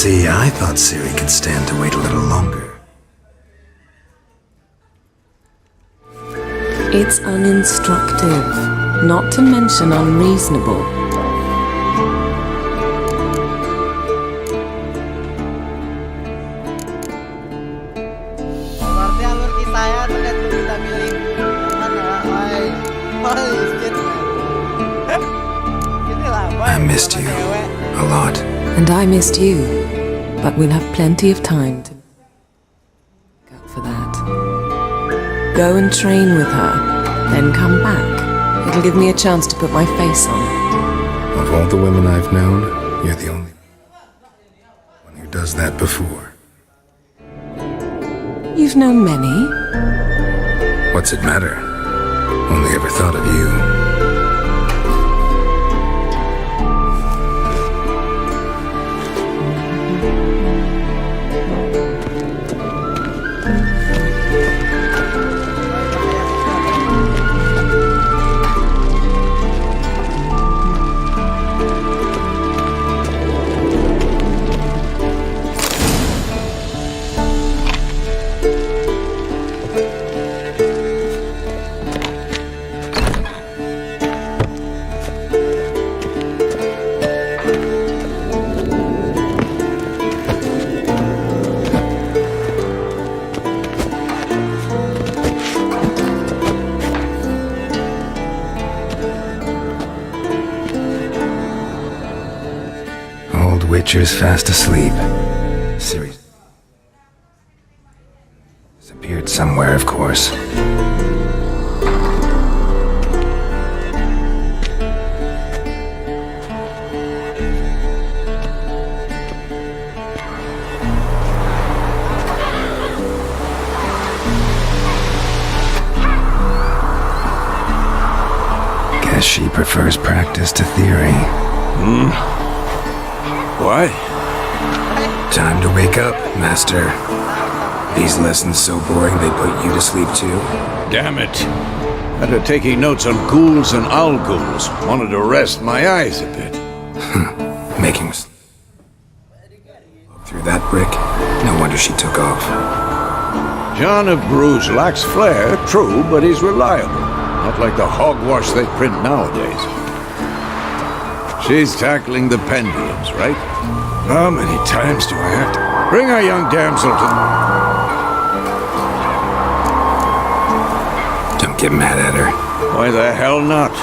See, I thought Ciri could stand to wait a little longer. It's uninstructive, not to mention unreasonable. Berarti alur kisahnya terkait kita milih mana oi. Holy shit. Inilah boy. I missed you a lot. And I missed you, but we'll have plenty of time to make up for that. Go and train with her, then come back. It'll give me a chance to put my face on it. Of all the women I've known, you're the only one who does that before. You've known many. What's it matter? Only ever thought of you. Witcher's fast asleep. Ciri disappeared somewhere, of course. Guess she prefers practice to theory. Why? Time to wake up, Master. These lessons so boring they put you to sleep too? Damn it. After taking notes on ghouls and owl ghouls, wanted to rest my eyes a bit. Making us through that brick? No wonder she took off. John of Bruges lacks flair, true, but he's reliable. Not like the hogwash they print nowadays. She's tackling the pendulums, right? How many times do I have to bring our young damsel to... Don't get mad at her. Why the hell not?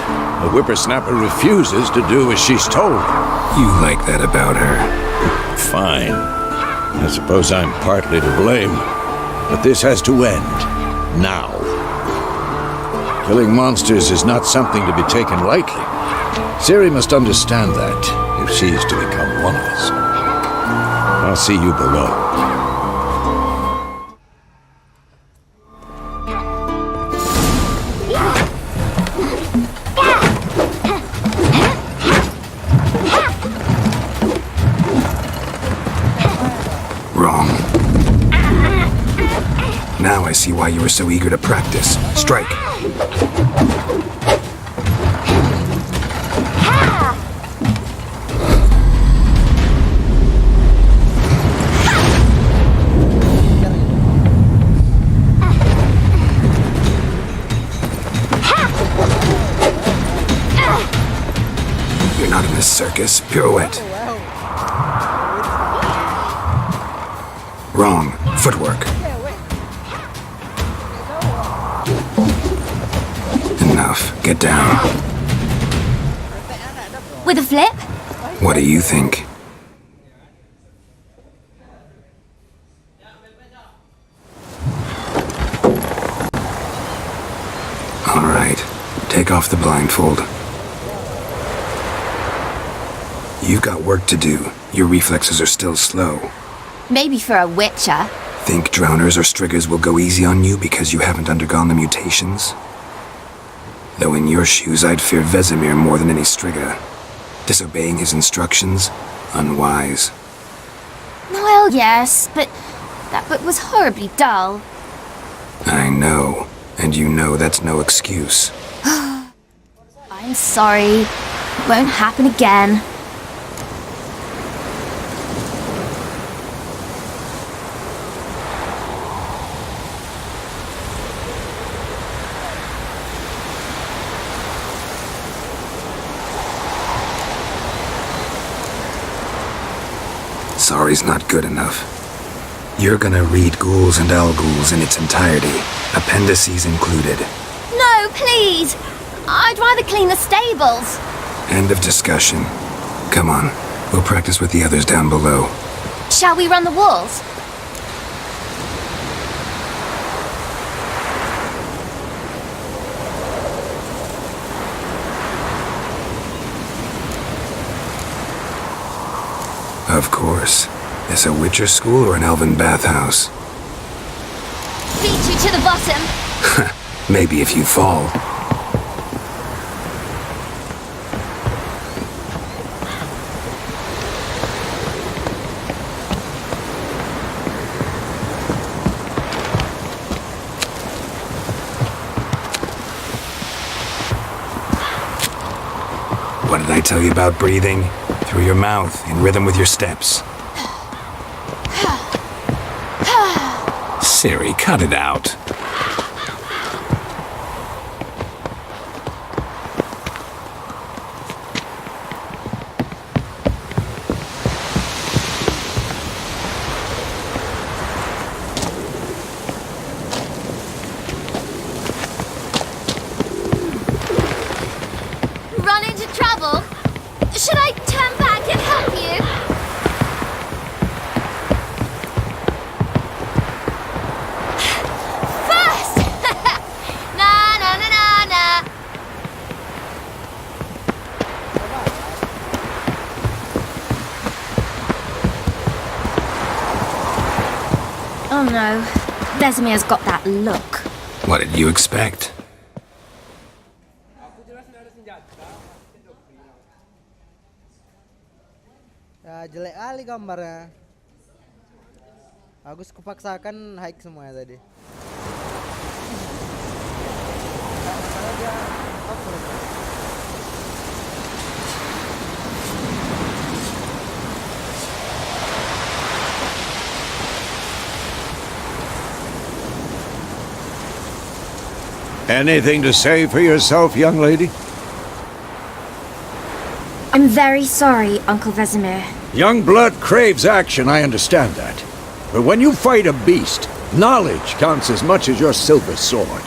The whippersnapper refuses to do as she's told. You like that about her. Fine. I suppose I'm partly to blame. But this has to end. Now. Killing monsters is not something to be taken lightly. Ciri must understand that, if she is to become one of us. I'll see you below. Wrong. Now I see why you were so eager to practice. Strike. You're not in this circus. Pirouette. Wrong. Footwork. Enough. Get down. With a flip? What do you think? All right. Take off the blindfold. You've got work to do. Your reflexes are still slow. Maybe for a witcher. Think drowners or striggers will go easy on you because you haven't undergone the mutations? Though in your shoes, I'd fear Vesemir more than any strigger. Disobeying his instructions? Unwise. Well, yes, but that book was horribly dull. I know. And you know that's no excuse. I'm sorry. It won't happen again. sorry's not good enough. You're gonna read Ghouls and Al Ghouls in its entirety, appendices included. No, please! I'd rather clean the stables. End of discussion. Come on, we'll practice with the others down below. Shall we run the walls? Of course. Is a Witcher school or an elven bathhouse? Beat you to the bottom. Maybe if you fall. What did I tell you about breathing? Through your mouth, in rhythm with your steps. Siri, cut it out. Run into trouble? Should I turn back and help you? First! Na na na na na. Oh no, Vesemir's got that look. What did you expect? Ya, jelek kali gambarnya. Agus kupaksakan hike semuanya tadi. Masalah dia off lagi. Anything to say for yourself, young lady? I'm very sorry, Uncle Vesemir. Young blood craves action, I understand that. But when you fight a beast, knowledge counts as much as your silver sword.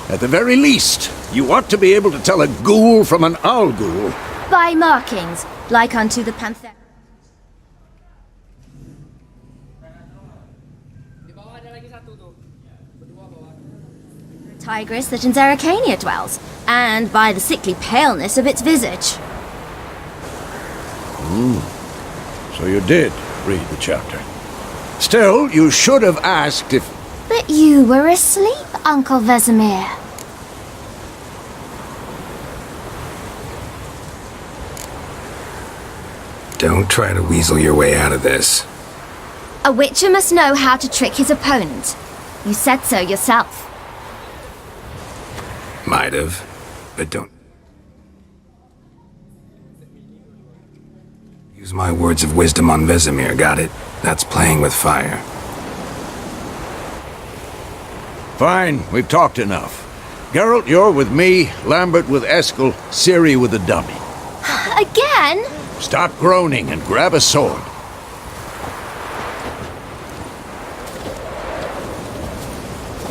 At the very least, you ought to be able to tell a ghoul from an owl ghoul. By markings, like unto the panther. Tigress that in Zeracania dwells, and by the sickly paleness of its visage. So you did read the chapter. Still, you should have asked if... But you were asleep, Uncle Vesemir. Don't try to weasel your way out of this. A witcher must know how to trick his opponent. You said so yourself. Might have, but don't... Use my words of wisdom on Vesemir, got it? That's playing with fire. Fine, we've talked enough. Geralt, you're with me, Lambert with Eskel, Ciri with the dummy. Again? Stop groaning and grab a sword.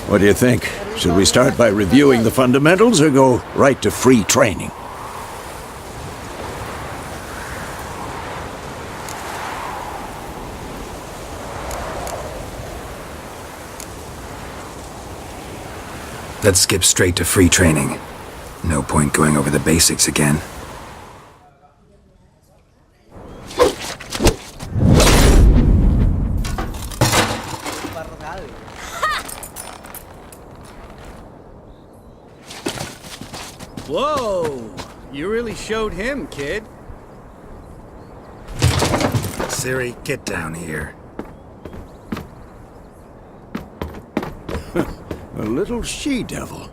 What do you think? Should we start by reviewing the fundamentals or go right to free training? Let's skip straight to free training. No point going over the basics again. Baru kali. Whoa! You really showed him, kid. Ciri, get down here. A little she-devil.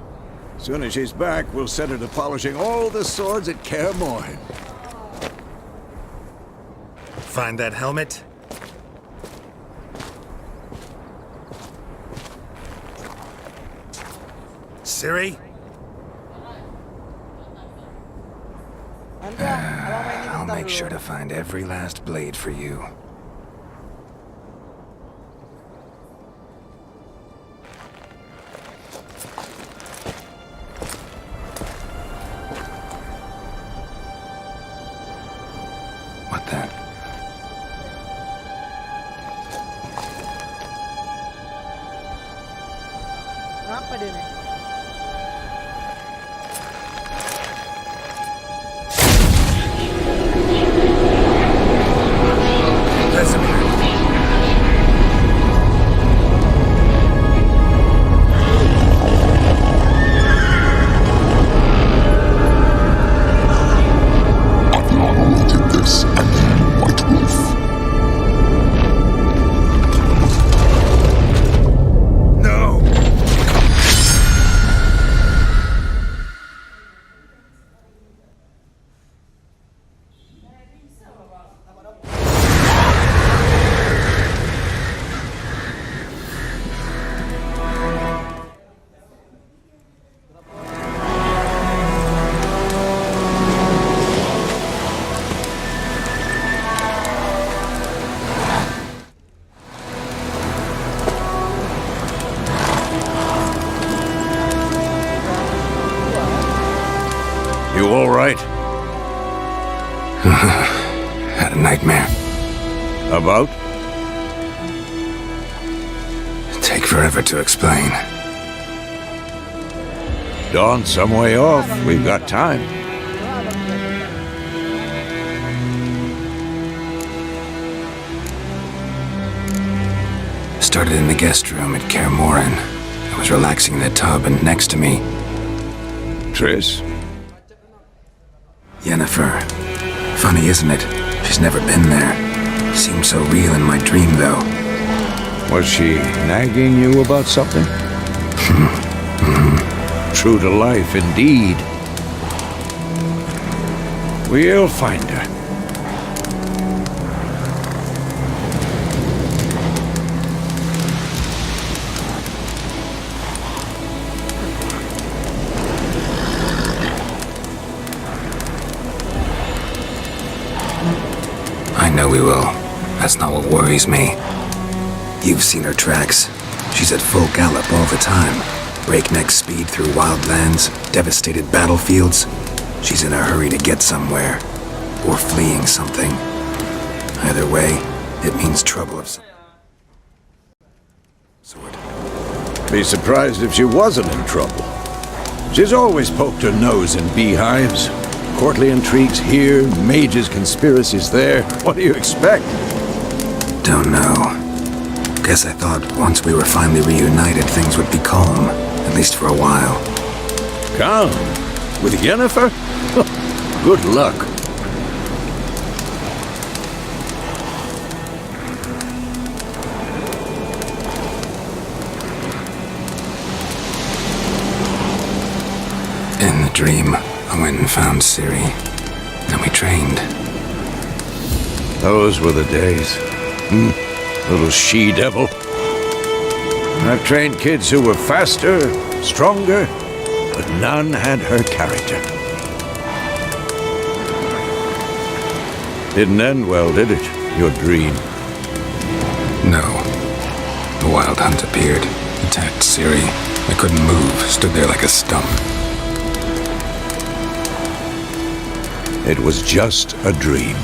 Soon as she's back, we'll set her to polishing all the swords at Kaer Morhen. Find that helmet? Ciri? Nanti abang mainin I'll bentar make dulu. sure to find every last blade for you. Apa dia nih? Vesemir. No! You all right? Had a nightmare. About? Take forever to explain. Dawn's some way off. We've got time. Started in the guest room at Kaer Morhen. I was relaxing in the tub, and next to me, Triss? Yennefer. Funny, isn't it? She's never been there. Seemed so real in my dream, though. Was she nagging you about something? True to life, indeed. We'll find her. I know we will. That's not what worries me. You've seen her tracks. She's at full gallop all the time. Breakneck speed through wildlands, devastated battlefields. She's in a hurry to get somewhere. Or fleeing something. Either way, it means trouble of some sort. Be surprised if she wasn't in trouble. She's always poked her nose in beehives. Courtly intrigues here, mages' conspiracies there. What do you expect? Don't know. Guess I thought once we were finally reunited, things would be calm. At least for a while. Calm? With Yennefer? Good luck. In the dream, I went and found Ciri. And we trained. Those were the days. Little she-devil. I've trained kids who were faster, stronger, but none had her character. Didn't end well, did it? Your dream? No. The Wild Hunt appeared, attacked Ciri. I couldn't move, stood there like a stump. It was just a dream.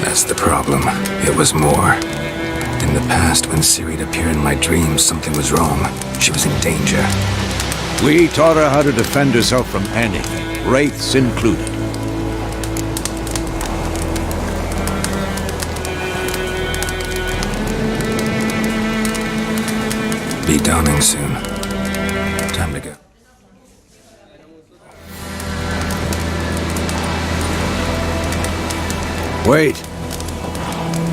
That's the problem. It was more. In the past, when Ciri'd appear in my dreams, something was wrong. She was in danger. We taught her how to defend herself from anything, wraiths included. Be dawning soon. Time to go. Wait.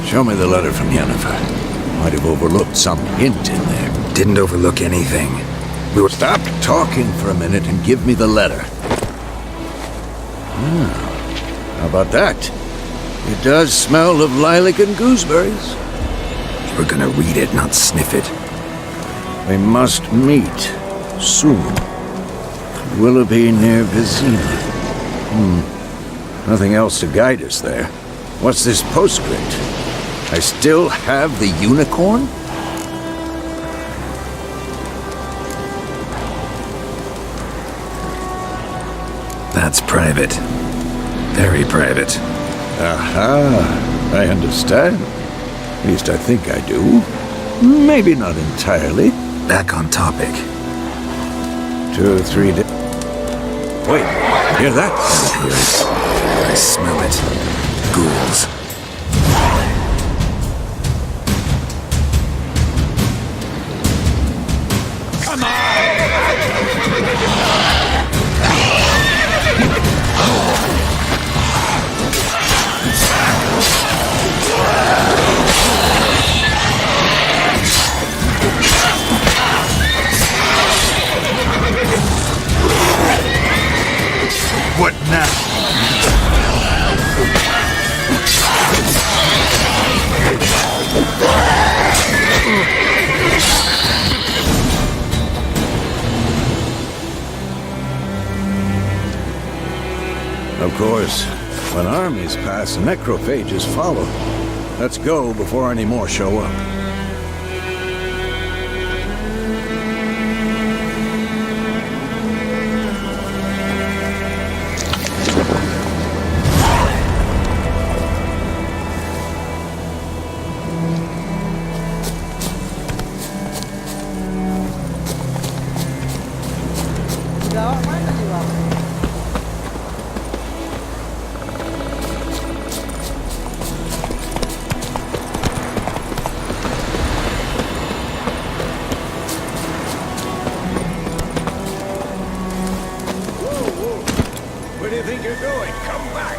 Show me the letter from Yennefer. Might have overlooked some hint in there. Didn't overlook anything. We were... Stop talking for a minute and give me the letter. How about that? It does smell of lilac and gooseberries. We're gonna read it, not sniff it. We must meet soon. Willoughby near Vizima. Nothing else to guide us there. What's this postscript? I still have the unicorn? That's private. Very private. Aha, I understand. At least I think I do. Maybe not entirely. Back on topic. 2 or 3 days. Wait, hear that? I smell it. Ghouls. What now? Of course, when armies pass, necrophages follow. Let's go before any more show up. Gawak mana ni bang? Where do you think you're going? Come back!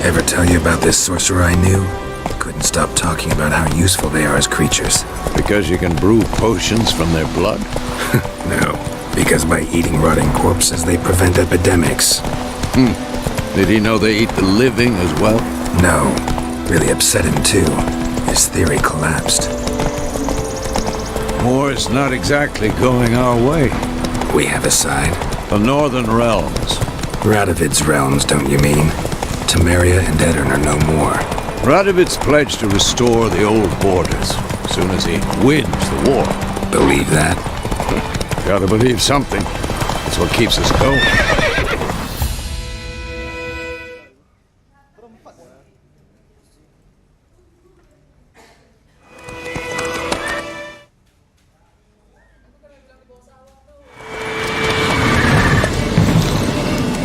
Ever tell you about this sorcerer I knew? Couldn't stop talking about how useful they are as creatures. Because you can brew potions from their blood? No, because by eating rotting corpses, they prevent epidemics. Did he know they eat the living as well? No, really upset him too. His theory collapsed. War's not exactly going our way. We have a side. The Northern Realms. Radovid's realms, don't you mean? Temeria and Edirn are no more. Radovid's pledged to restore the old borders as soon as he wins the war. Believe that? Gotta believe something. That's what keeps us going.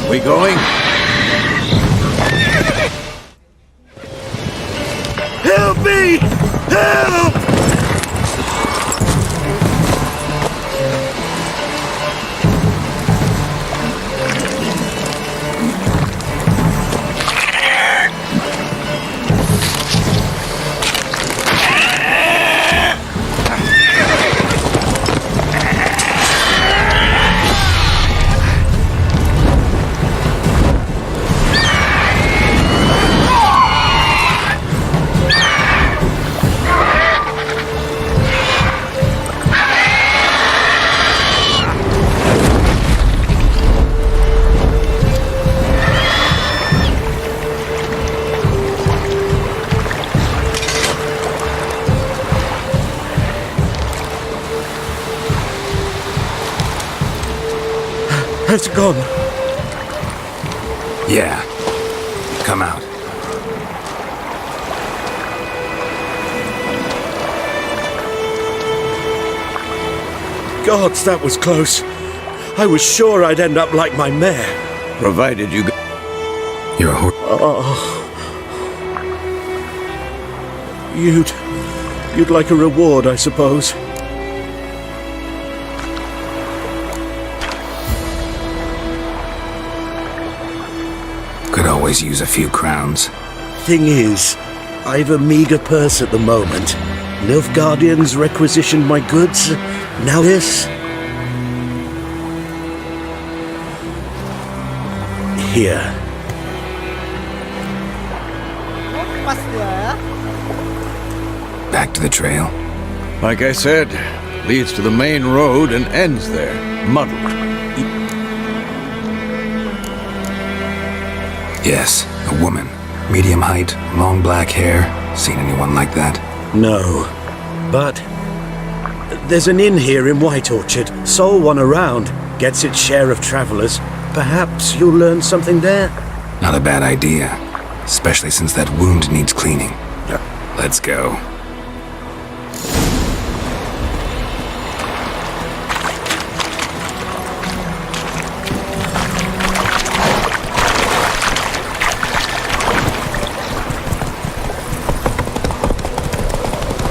We going? Help me! Help! It's gone. Yeah. Come out. Gods, that was close. I was sure I'd end up like my mare. Provided you You're a You'd like a reward, I suppose. Could always use a few crowns. Thing is, I've a meager purse at the moment. Nilfgaardians requisitioned my goods. Now this. Here. Pas dia ya. Back to the trail. like I said, leads to the main road and ends there, muddled. Yes, a woman. Medium height, long black hair. Seen anyone like that? No. But there's an inn here in White Orchard. Saw one around. gets its share of travelers, perhaps you'll learn something there. Not a bad idea, especially since that wound needs cleaning. Let's go.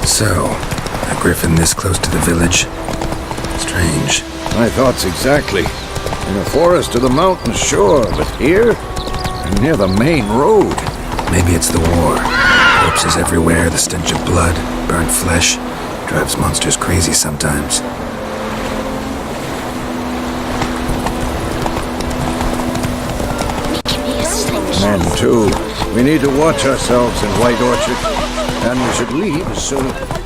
So, a griffin this close to the village? Strange. My thoughts exactly. In the forest or the mountains, sure, but here? I'm near the main road. Maybe it's the war. Corpses everywhere, the stench of blood, burnt flesh. Drives monsters crazy sometimes. Men, too. We need to watch ourselves in White Orchard. And we should leave as soon as...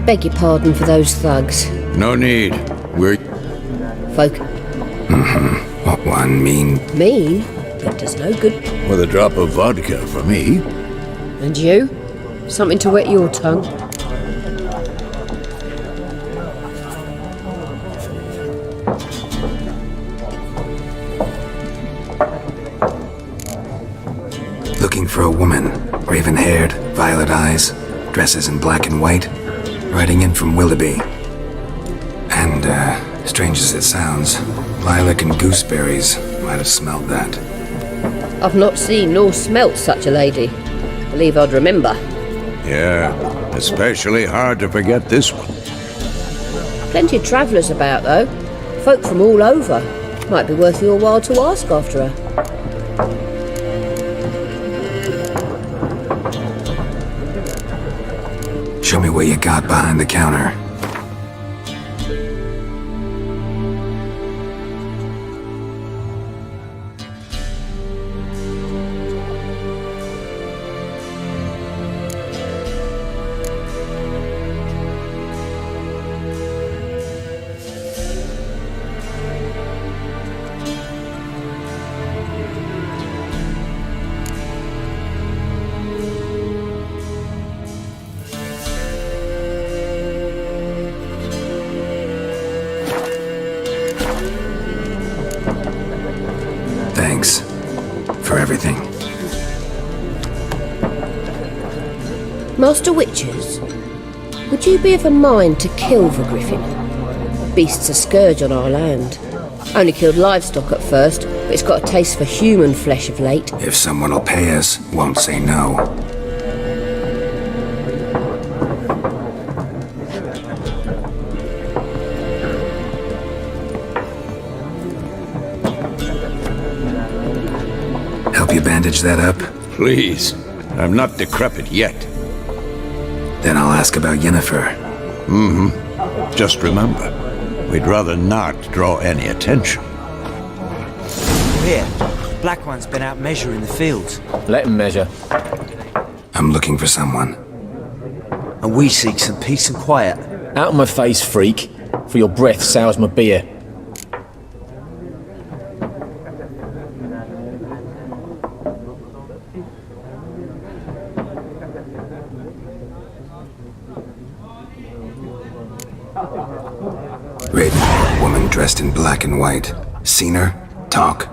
Beg your pardon for those thugs. No need. We're... Folk. What one mean? Mean? It does no good. with a drop of vodka for me. And you? Something to wet your tongue? Looking for a woman. Raven-haired, violet eyes, dresses in black and white. Riding in from Willoughby. And, strange as it sounds, lilac and gooseberries might have smelled that. I've not seen nor smelt such a lady. Believe I'd remember. Yeah, especially hard to forget this one. Plenty of travellers about, though. Folk from all over. Might be worth your while to ask after her. Show me what you got behind the counter. Thanks for everything. Master Witchers, would you be of a mind to kill the griffin? Beast's a scourge on our land. Only killed livestock at first, but it's got a taste for human flesh of late. If someone will pay us, won't say no. Help you bandage that up? Please. I'm not decrepit yet. Then I'll ask about Yennefer. Just remember, we'd rather not draw any attention. Here, Black One's been out measuring the fields. Let him measure. I'm looking for someone. And we seek some peace and quiet. Out of my face, freak, for your breath sours my beer. Raven, woman dressed in black and white. Seen her? Talk.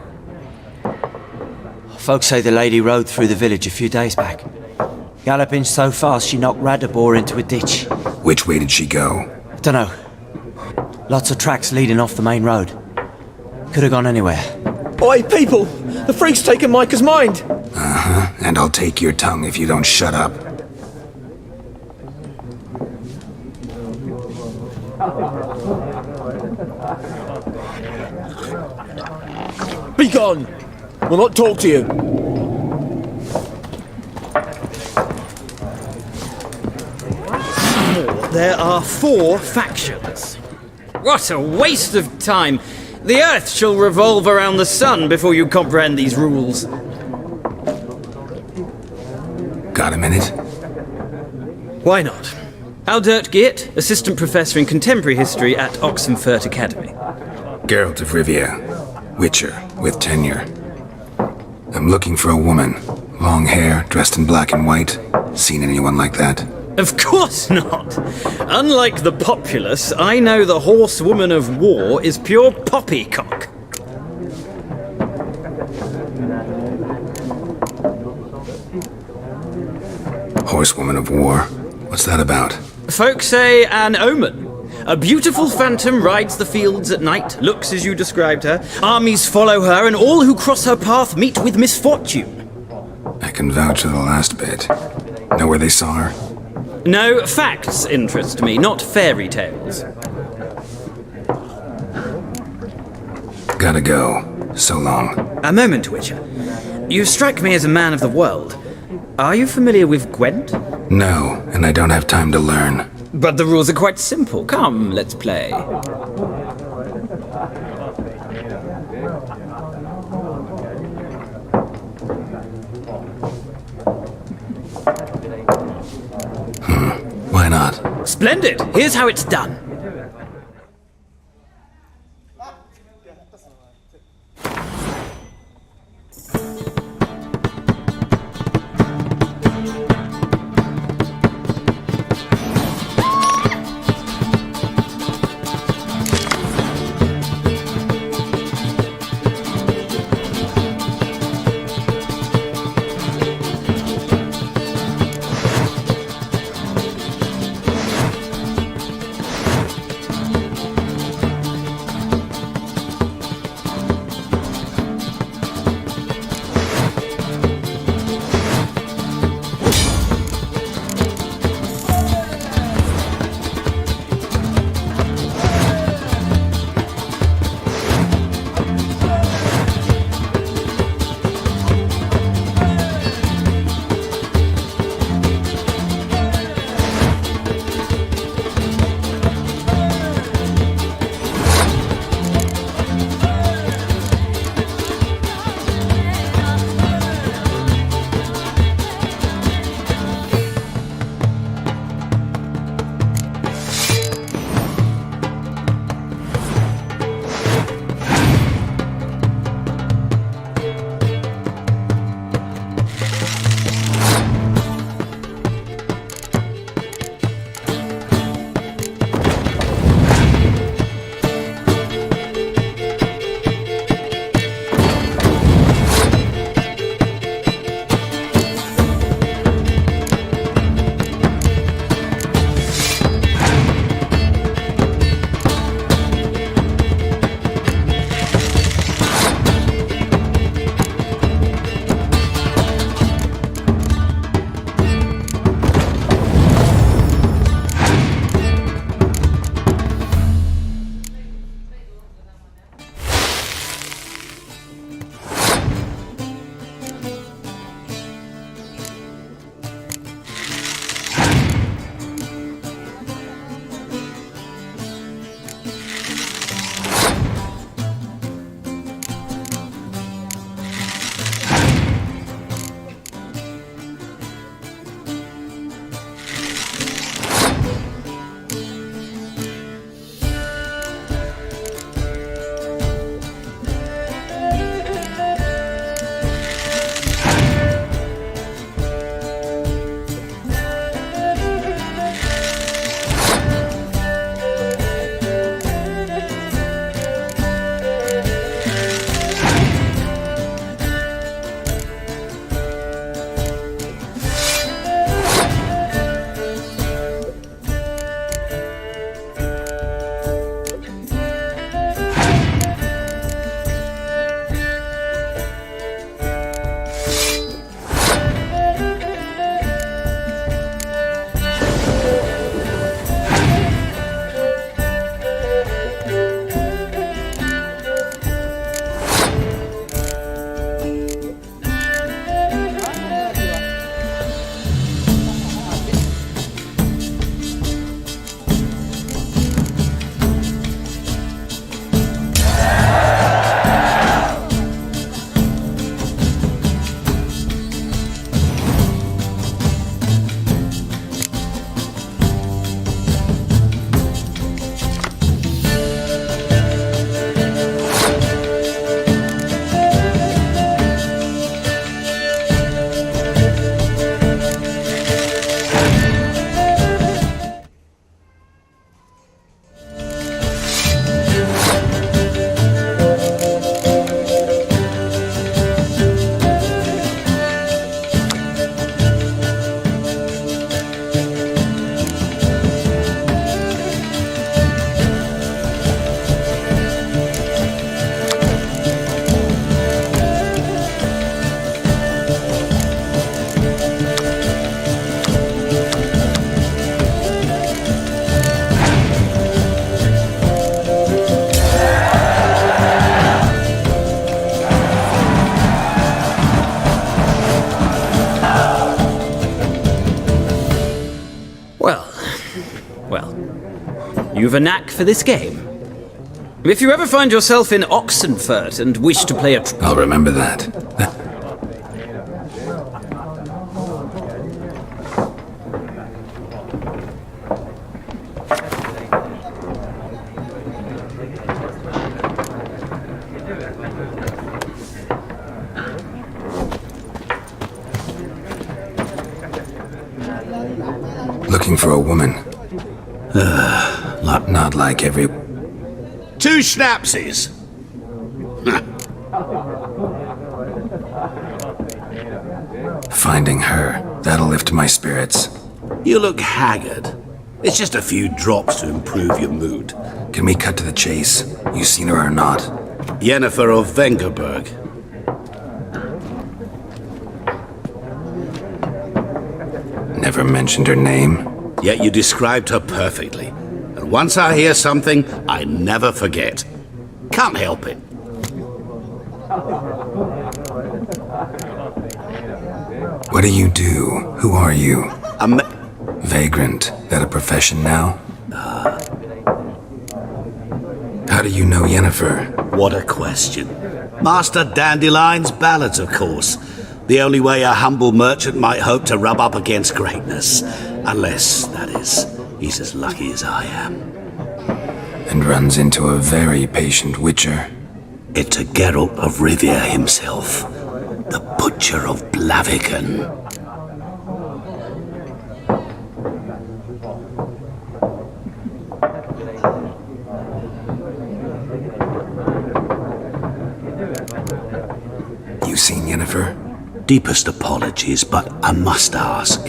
Folks say the lady rode through the village a few days back. Galloping so fast she knocked Radabor into a ditch. Which way did she go? Dunno. Lots of tracks leading off the main road. Could have gone anywhere. Oi, people! The freak's taken Micah's mind! And I'll take your tongue if you don't shut up. Be gone! We'll not talk to you. There are 4 factions. What a waste of time! The Earth shall revolve around the sun before you comprehend these rules. Got a minute? Why not? Aldert Geert, Assistant Professor in Contemporary History at Oxenfurt Academy. Geralt of Rivia, Witcher with tenure. I'm looking for a woman. Long hair, dressed in black and white. Seen anyone like that? Of course not! Unlike the populace, I know the horsewoman of war is pure poppycock. Horsewoman of war? What's that about? Folk say an omen. A beautiful phantom rides the fields at night, looks as you described her. Armies follow her, and all who cross her path meet with misfortune. I can vouch for the last bit. Know where they saw her? No, facts interest me, not fairy tales. Gotta go. So long. A moment, Witcher. You strike me as a man of the world. Are you familiar with Gwent? No, and I don't have time to learn. But the rules are quite simple. Come, let's play. Why not? Splendid! Here's how it's done. of a knack for this game. If you ever find yourself in Oxenfurt and wish to play a... I'll remember that. Looking for a woman. Not like every... 2 schnapsies. Finding her, that'll lift my spirits. You look haggard. It's just a few drops to improve your mood. Can we cut to the chase? You seen her or not? Yennefer of Vengerberg. Never mentioned her name. Yet you described her perfectly. And once I hear something, I never forget. Can't help it. What do you do? Who are you? A Vagrant. That a profession now? How do you know Yennefer? What a question. Master Dandelion's ballads, of course. The only way a humble merchant might hope to rub up against greatness. Unless, that is, he's as lucky as I am. And runs into a very patient witcher. It's a Geralt of Rivia himself. The Butcher of Blaviken. You seen Yennefer? Deepest apologies, but I must ask.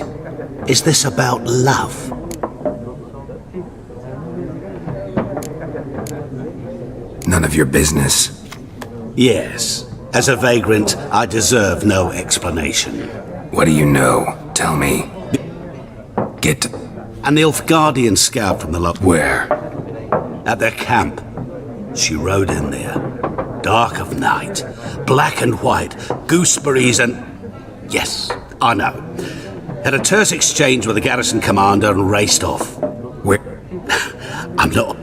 Is this about love? None of your business. Yes. As a vagrant, I deserve no explanation. What do you know? Tell me. Get to... An Nilfgaardian scout from the Where? At their camp. She rode in there. Dark of night. Black and white. Gooseberries and... Yes, I know. Had a terse exchange with the garrison commander and raced off. Where? I'm not...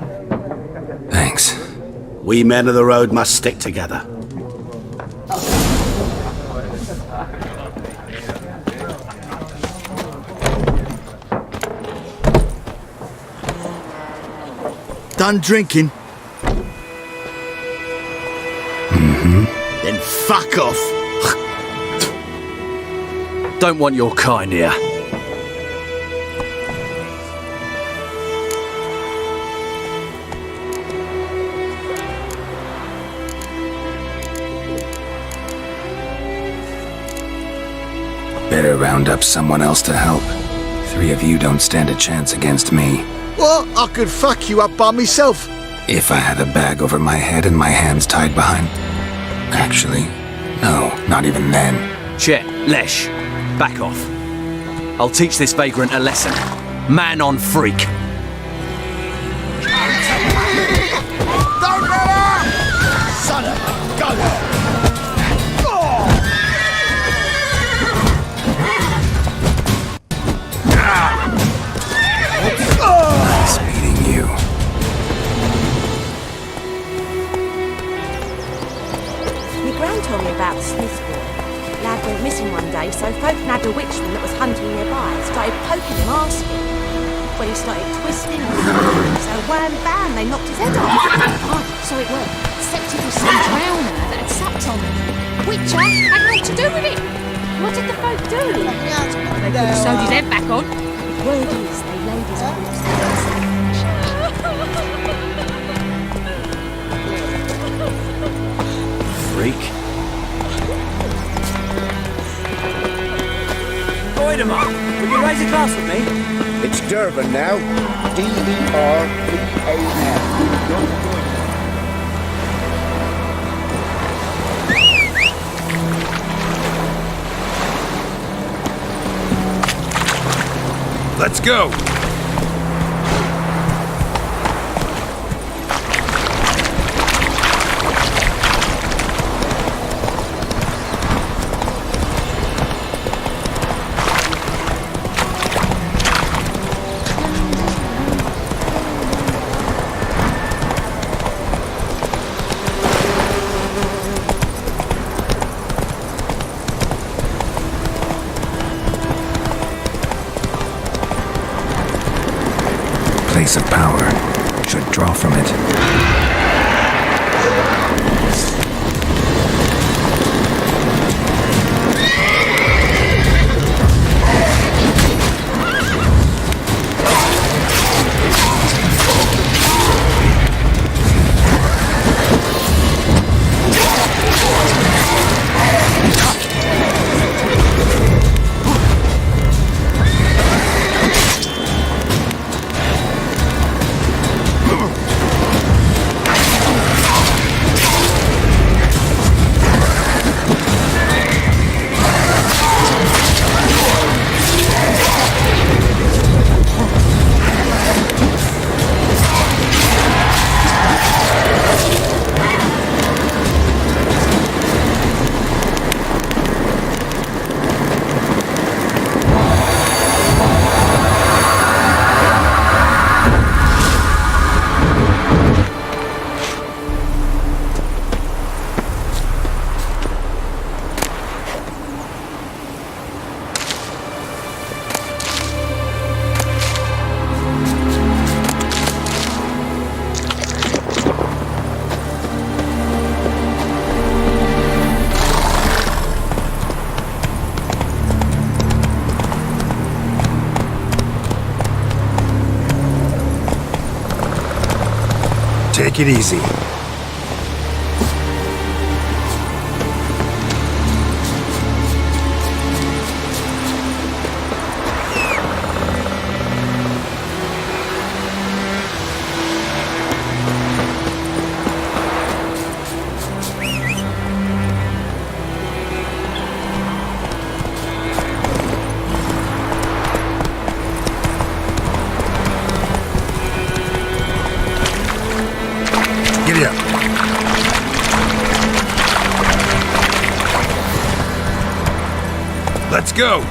Thanks. We men of the road must stick together. Done drinking? Then fuck off. Don't want your kind here. Better round up someone else to help. 3 of you don't stand a chance against me. What? I could fuck you up by myself. If I had a bag over my head and my hands tied behind... Actually, no, not even then. Chet, Lesh, back off. I'll teach this vagrant a lesson. Man on freak. Don't let her! Son of a gun! Nice meeting you. My gran told me about the Smith boy. Lad went missing one day, so folk nabbed a witchman that was hunting nearby and started poking him, asking. When he started twisting, so wham bam, they knocked his head off. Oh, so it worked. Except it was some drowner that had supped on him. Witcher had naught to do with it. What did the folk do? They put sewed his head back on. The word is they laid his boots down. Freak. Goidemar, will you raise a glass with me? It's Durban now. D-E-R-B-A-N. Let's go! should draw from it. Take it easy. Giddy up. Let's go.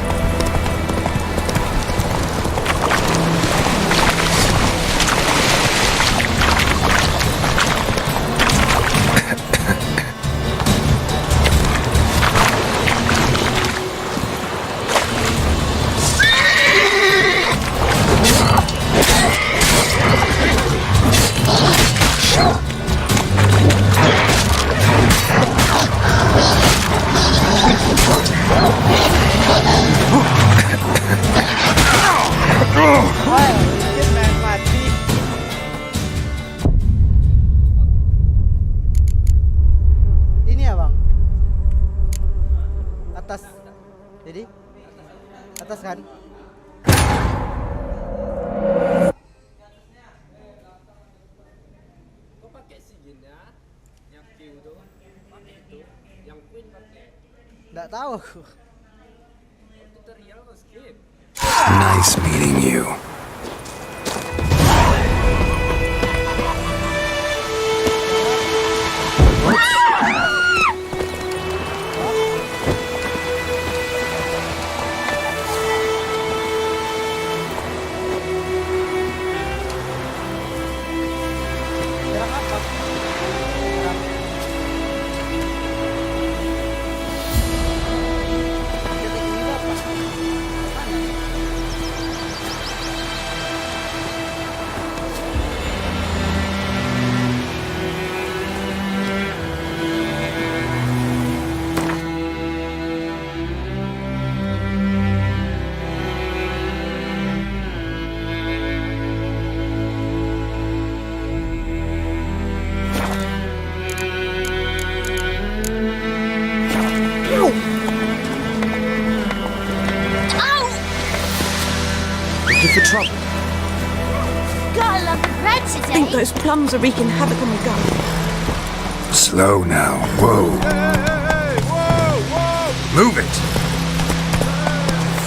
Ini ya bang, atas, jadi atas kan? Nggak tahu aku. Nice meeting you. Looking for trouble. Gotta love the bread I today. think those plums are wreaking havoc on the gut. Slow now. Whoa. Move it.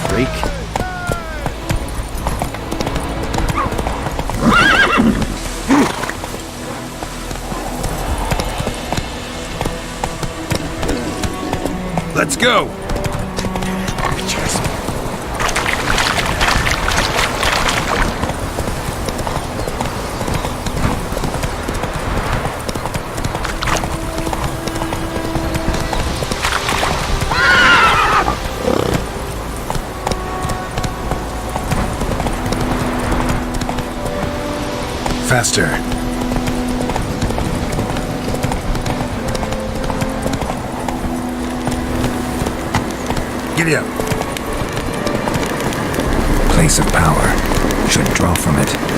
Freak. Let's go. Faster. Giddy up. Place of power. Should draw from it.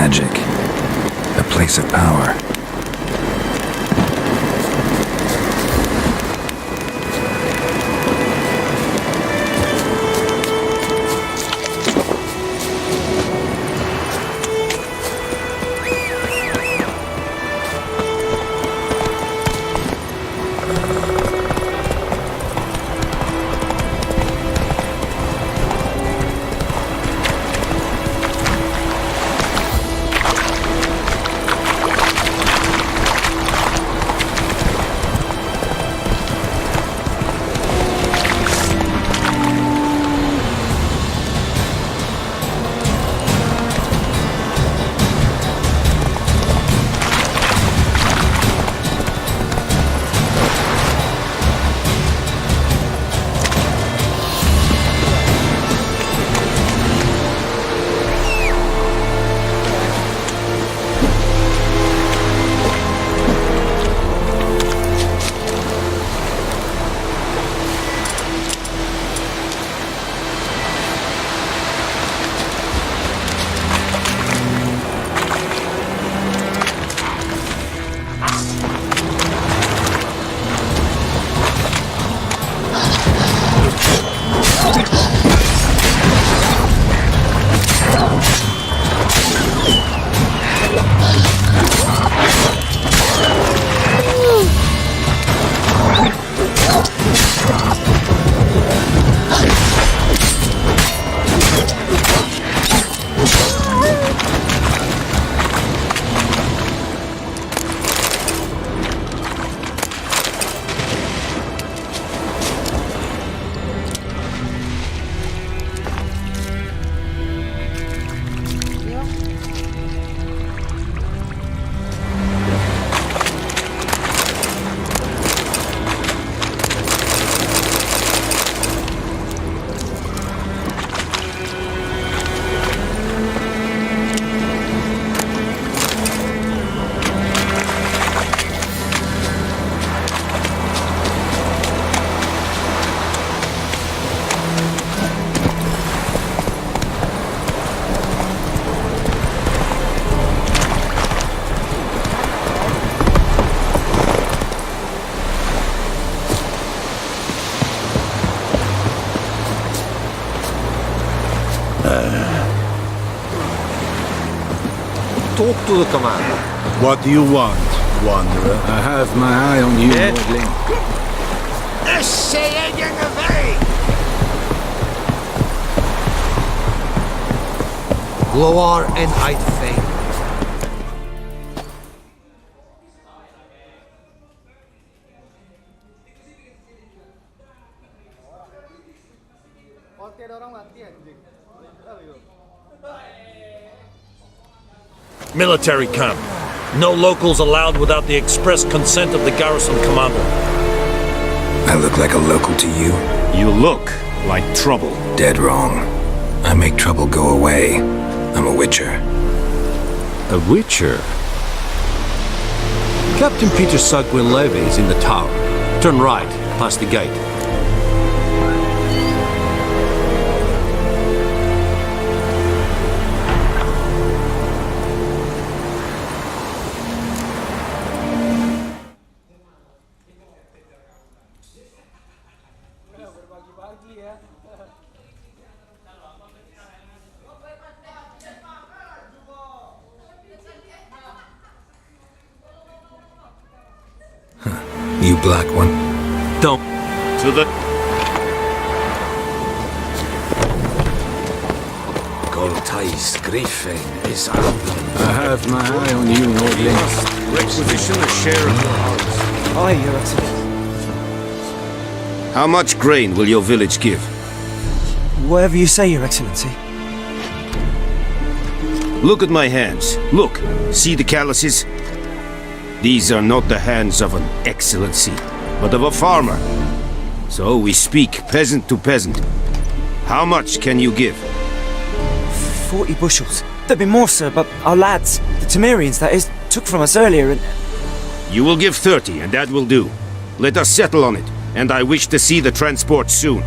Magic. The place of power. Talk to the commander. What do you want, Wanderer? I have my eye on you, Nordling. Gloar and Eidfane. Military camp. No locals allowed without the express consent of the garrison commander. I look like a local to you? You look like trouble. Dead wrong. I make trouble go away. I'm a witcher. A witcher? Captain Peter Sagwin Levy is in the tower. Turn right, past the gate. You black one. Don't. To the... Goltais Griffin is up. I have my eye on you, Nordling. Requisition a share of the house. Aye, Your Excellency. How much grain will your village give? Whatever you say, Your Excellency. Look at my hands. Look. See the calluses? These are not the hands of an excellency, but of a farmer. So we speak peasant to peasant. How much can you give? 40 bushels. There'd be more, sir, but our lads, the Temerians, that is, took from us earlier and... You will give 30, and that will do. Let us settle on it, and I wish to see the transport soon.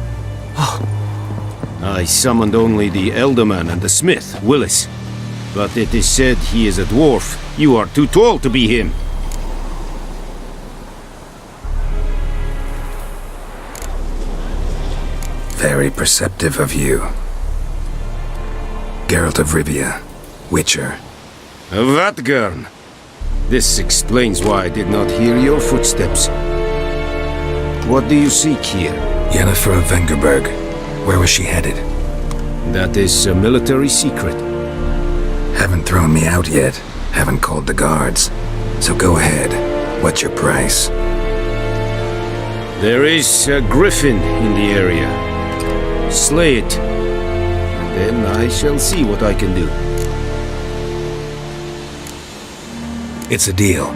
I summoned only the Elderman and the smith, Willis. But it is said he is a dwarf. You are too tall to be him. Very perceptive of you. Geralt of Rivia, Witcher. Vatgern! This explains why I did not hear your footsteps. What do you seek here? Yennefer of Vengerberg. Where was she headed? That is a military secret. Haven't thrown me out yet. Haven't called the guards. So go ahead. What's your price? There is a griffin in the area. Slay it, and then I shall see what I can do. It's a deal.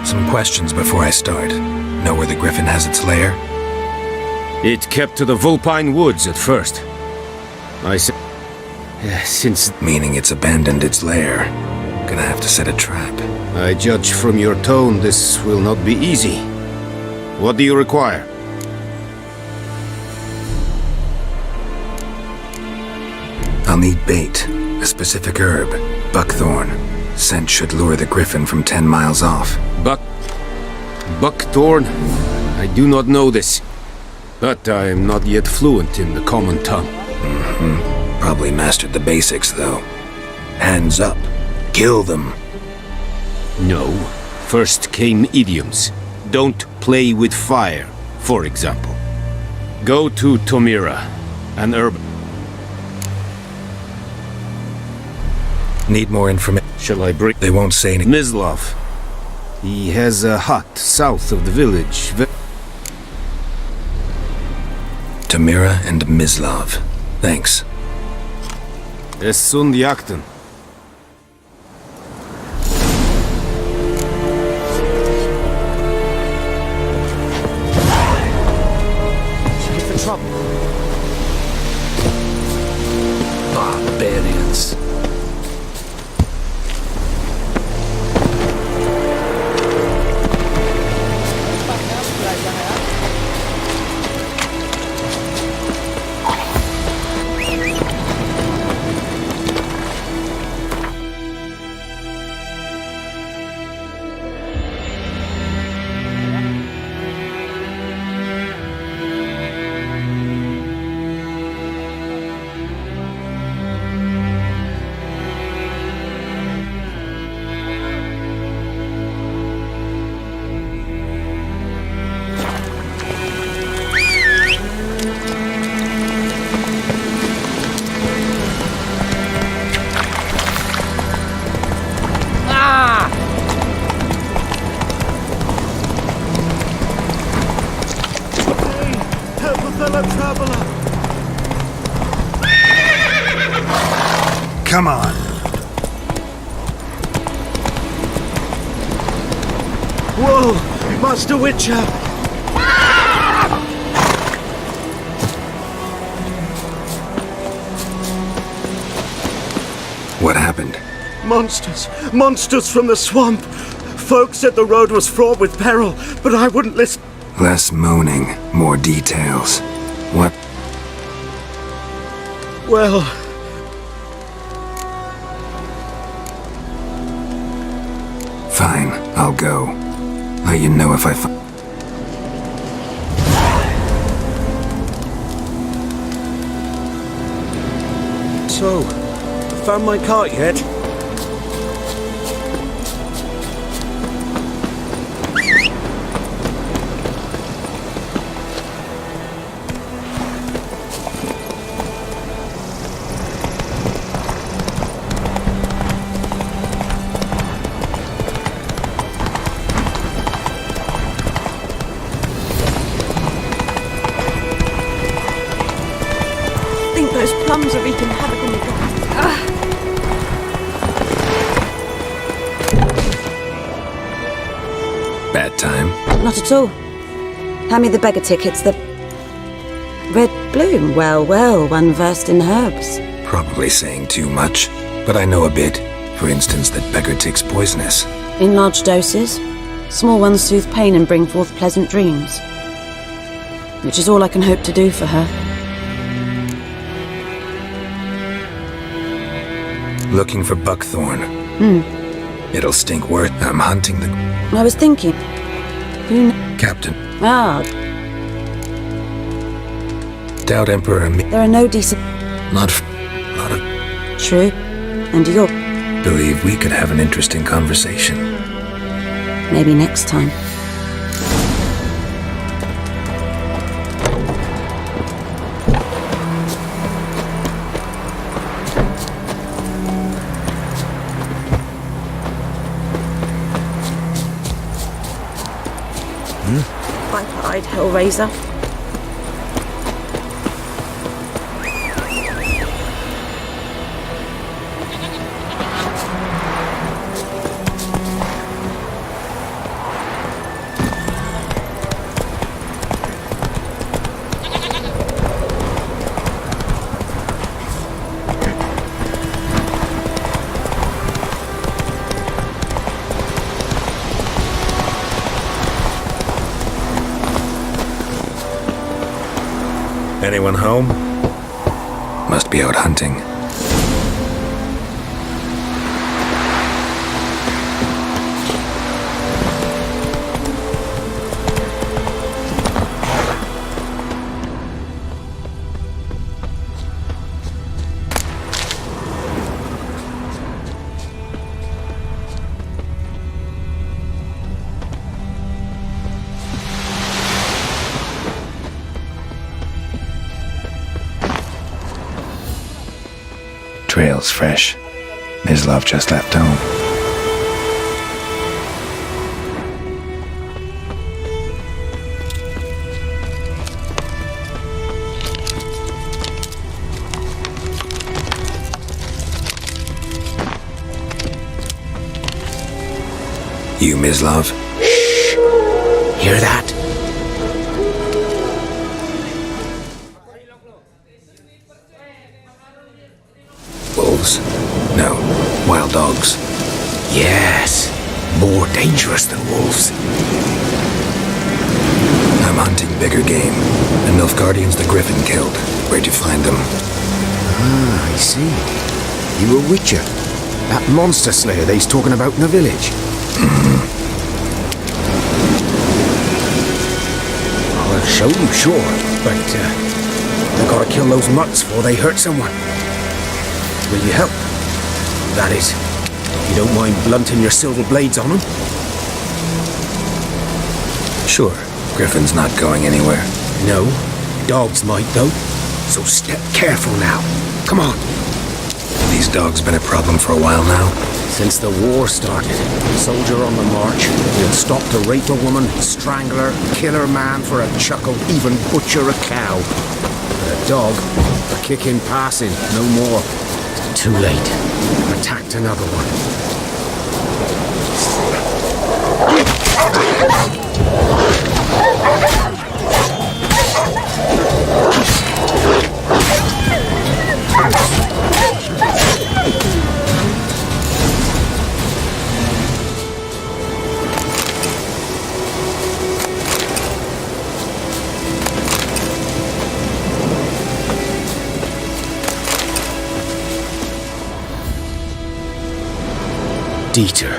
Some questions before I start. Know where the griffin has its lair? It kept to the Vulpine Woods at first. I said... since... Meaning it's abandoned its lair. Gonna have to set a trap. I judge from your tone this will not be easy. What do you require? I'll need bait, a specific herb, buckthorn. Scent should lure the griffin from 10 miles off. Buckthorn? I do not know this. But I am not yet fluent in the common tongue. Probably mastered the basics, though. Hands up. Kill them. No. First came idioms. Don't play with fire, for example. Go to Tomira, an herb... Need more information. Shall I bring... They won't say anything. Mislav. He has a hut south of the village. Tomira and Mislav. Thanks. Esund Yakten. Looking for trouble. Barbarians. Come on. Whoa! Master Witcher! What happened? Monsters! Monsters from the swamp! Folk said the road was fraught with peril, but I wouldn't listen. Less moaning, more details. What? Well, Fine, I'll go. Let you know if I find. so, found my cart yet? I think those plums are wreaking havoc on the ground. Bad time? Not at all. Hand me the beggar tickets. The red bloom. Well, well, one versed in herbs. Probably saying too much, but I know a bit. For instance, that beggar tick's poisonous. In large doses. Small ones soothe pain and bring forth pleasant dreams. Which is all I can hope to do for her. Looking for buckthorn. It'll stink worse. I'm hunting the... I was thinking. You Captain. Ah, Doubt Emperor and me. there are no decent... Not of... True. And you're... Believe we could have an interesting conversation. Maybe next time. Viper-eyed Hellraiser. Anyone home? Must be out hunting. Trail's fresh. Mislav just left home. You, Mislav? Shh! Hear that? Wolves? No, wild dogs. Yes, more dangerous than wolves. I'm hunting bigger game. The Nilfgaardians the Griffin killed. Where'd you find them? Ah, I see. You a witcher. That monster slayer they's talking about in the village. I'll show you, sure. But, I gotta kill those mutts before they hurt someone. Will you help? That is, you don't mind blunting your silver blades on them? Sure. Griffin's not going anywhere. No. Dogs might, though. So step careful now. Come on. These dogs been a problem for a while now? Since the war started. Soldier on the march. He'll stop to rape a woman, strangle her, kill her man for a chuckle, even butcher a cow. But a dog, a kick in passing, no more. Too late. Attacked another one. Dieter.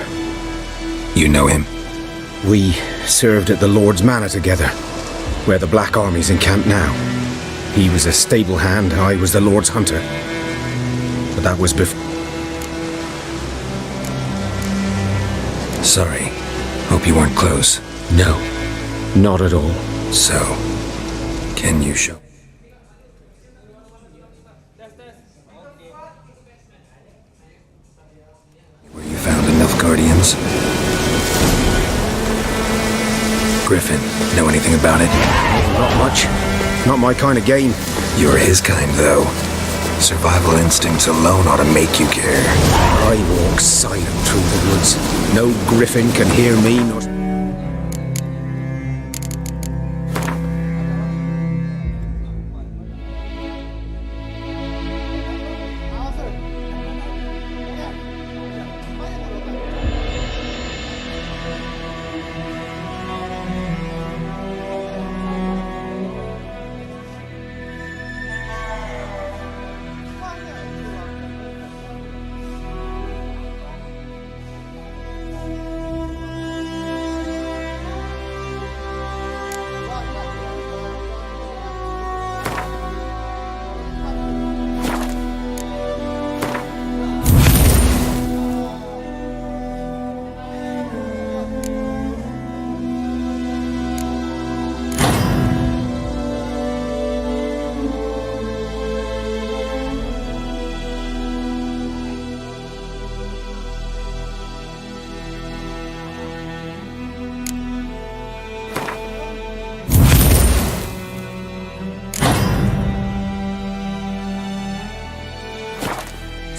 You know him? We served at the Lord's Manor together, where the Black Army's encamped now. He was a stable hand, I was the Lord's hunter. But that was before... Sorry. Hope you weren't close. No, not at all. So, can you show... where you found enough Guardians? Griffin, know anything about it? Not much. Not my kind of game. You're his kind, though. Survival instincts alone ought to make you care. I walk silent through the woods. No Griffin can hear me, not...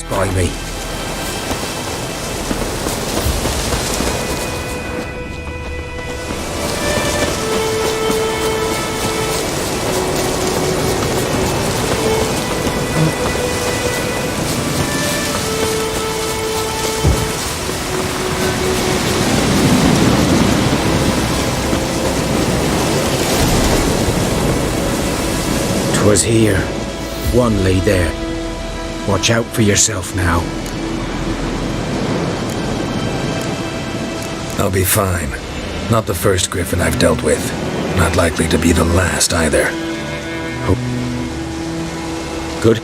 By me. 'Twas here. One lay there. Watch out for yourself now. I'll be fine. Not the first Griffin I've dealt with. Not likely to be the last either. Good.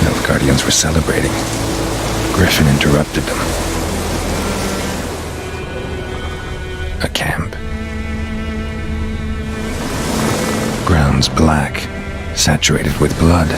Nilfgaardians were celebrating. Griffin interrupted them. A camp. Grounds black, saturated with blood.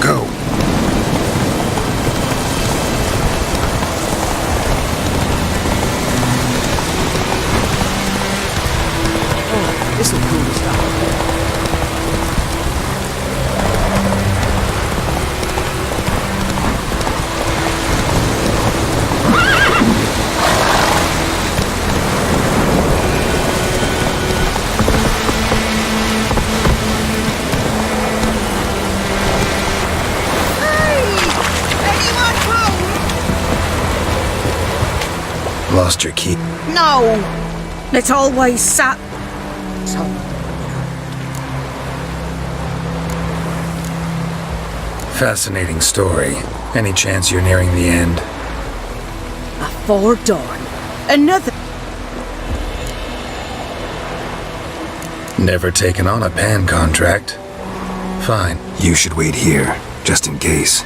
Go. Oh, this'll cool us down. Lost your key. No! Let's always sat. Fascinating story. Any chance you're nearing the end? Afore dawn. Another. Never taken on a pan contract. Fine. You should wait here, just in case.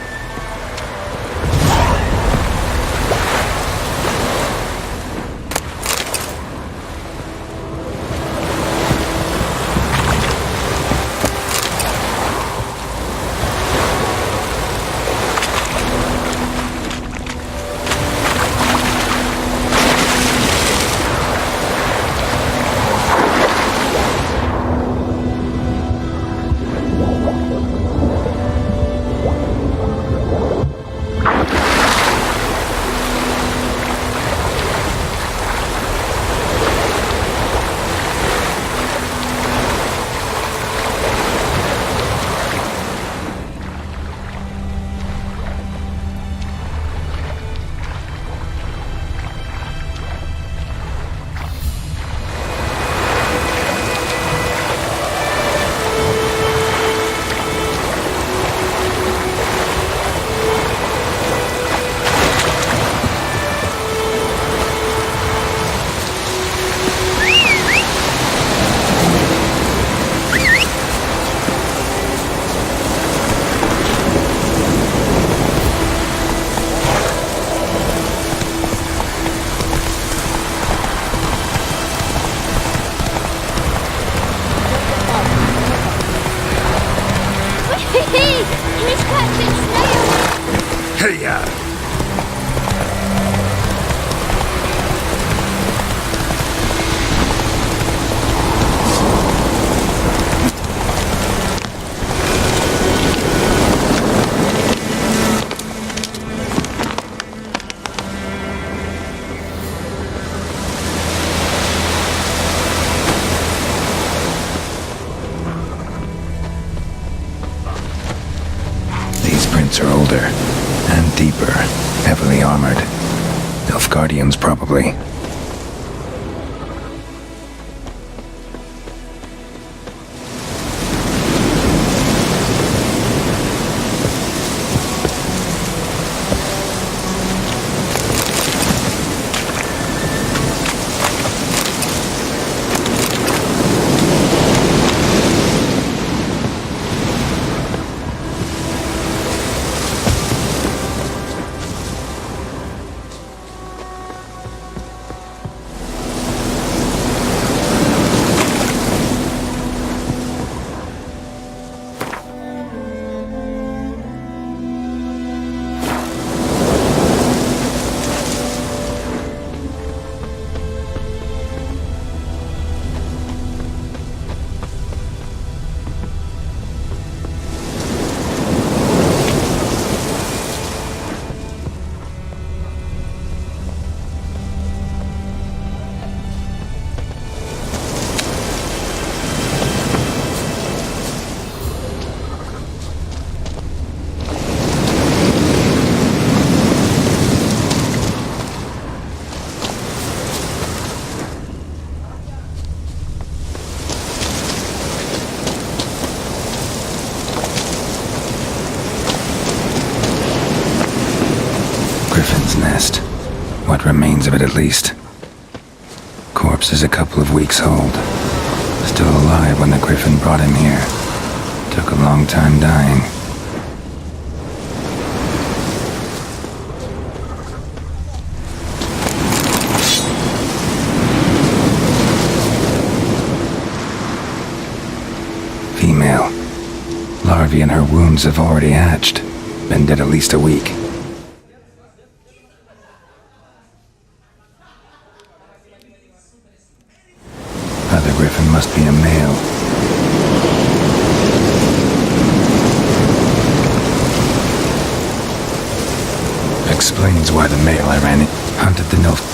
Are older and deeper, heavily armored. Nilfgaardians, probably. Griffin's nest. What remains of it, at least. Corpse is a couple of weeks old. Still alive when the Griffin brought him here. Took a long time dying. Female. Larvae in her wounds have already hatched. Been dead at least a week. Other Griffin must be a male. Explains why the male I ran in hunted the Nilf.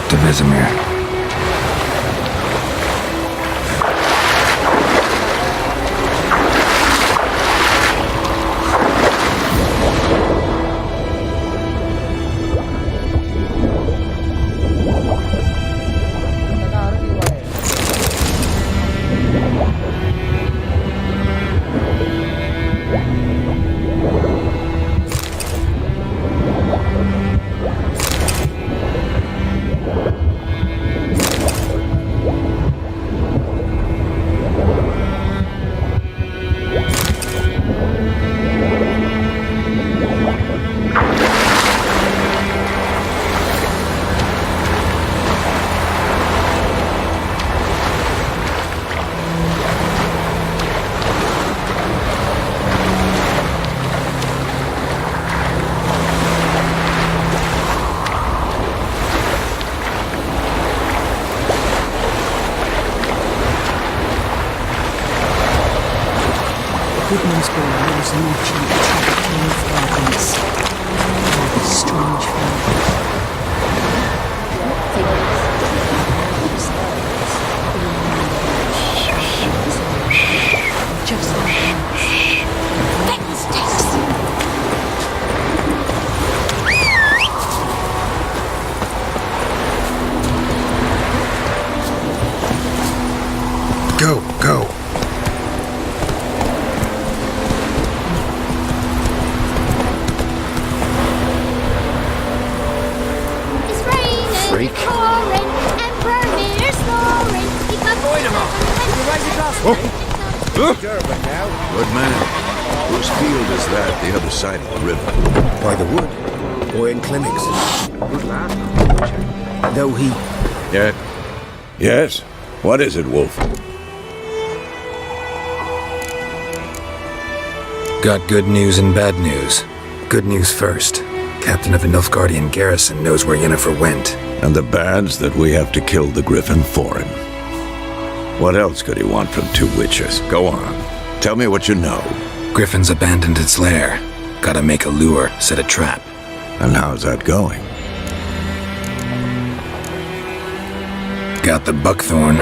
talk to Vesemir. Goodmansboro was an ancient tributary of Gardens. A strange family. Just Go, go. Freak. Good man. Whose field is that, the other side of the river? By the wood. Boy in clinics. Good lad. Though he... Yeah. Yes? What is it, Wolf? Got good news and bad news. Good news first. Captain of the Nilfgaardian garrison knows where Yennefer went. And the bad's that we have to kill the Griffin for him. What else could he want from two witches? Go on. Tell me what you know. Griffin's abandoned its lair. Gotta make a lure, set a trap. And how's that going? Got the buckthorn.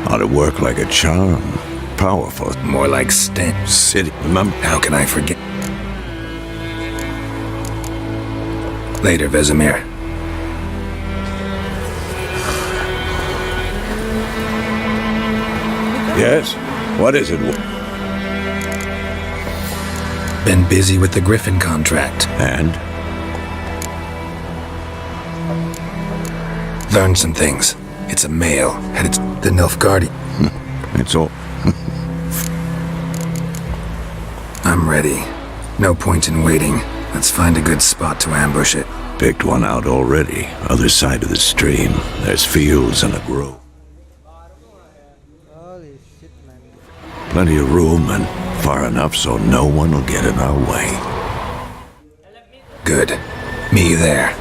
Ought to work like a charm. Powerful. More like stench. City. Remember? How can I forget? Later, Vesemir. Yes? What is it? Been busy with the Griffin contract. And? Learned some things. It's a male, and it's the Nilfgaardian. It's all... I'm ready. No point in waiting. Let's find a good spot to ambush it. Picked one out already. Other side of the stream. There's fields and a grove. Plenty of room and far enough so no one will get in our way. Good. Meet you there.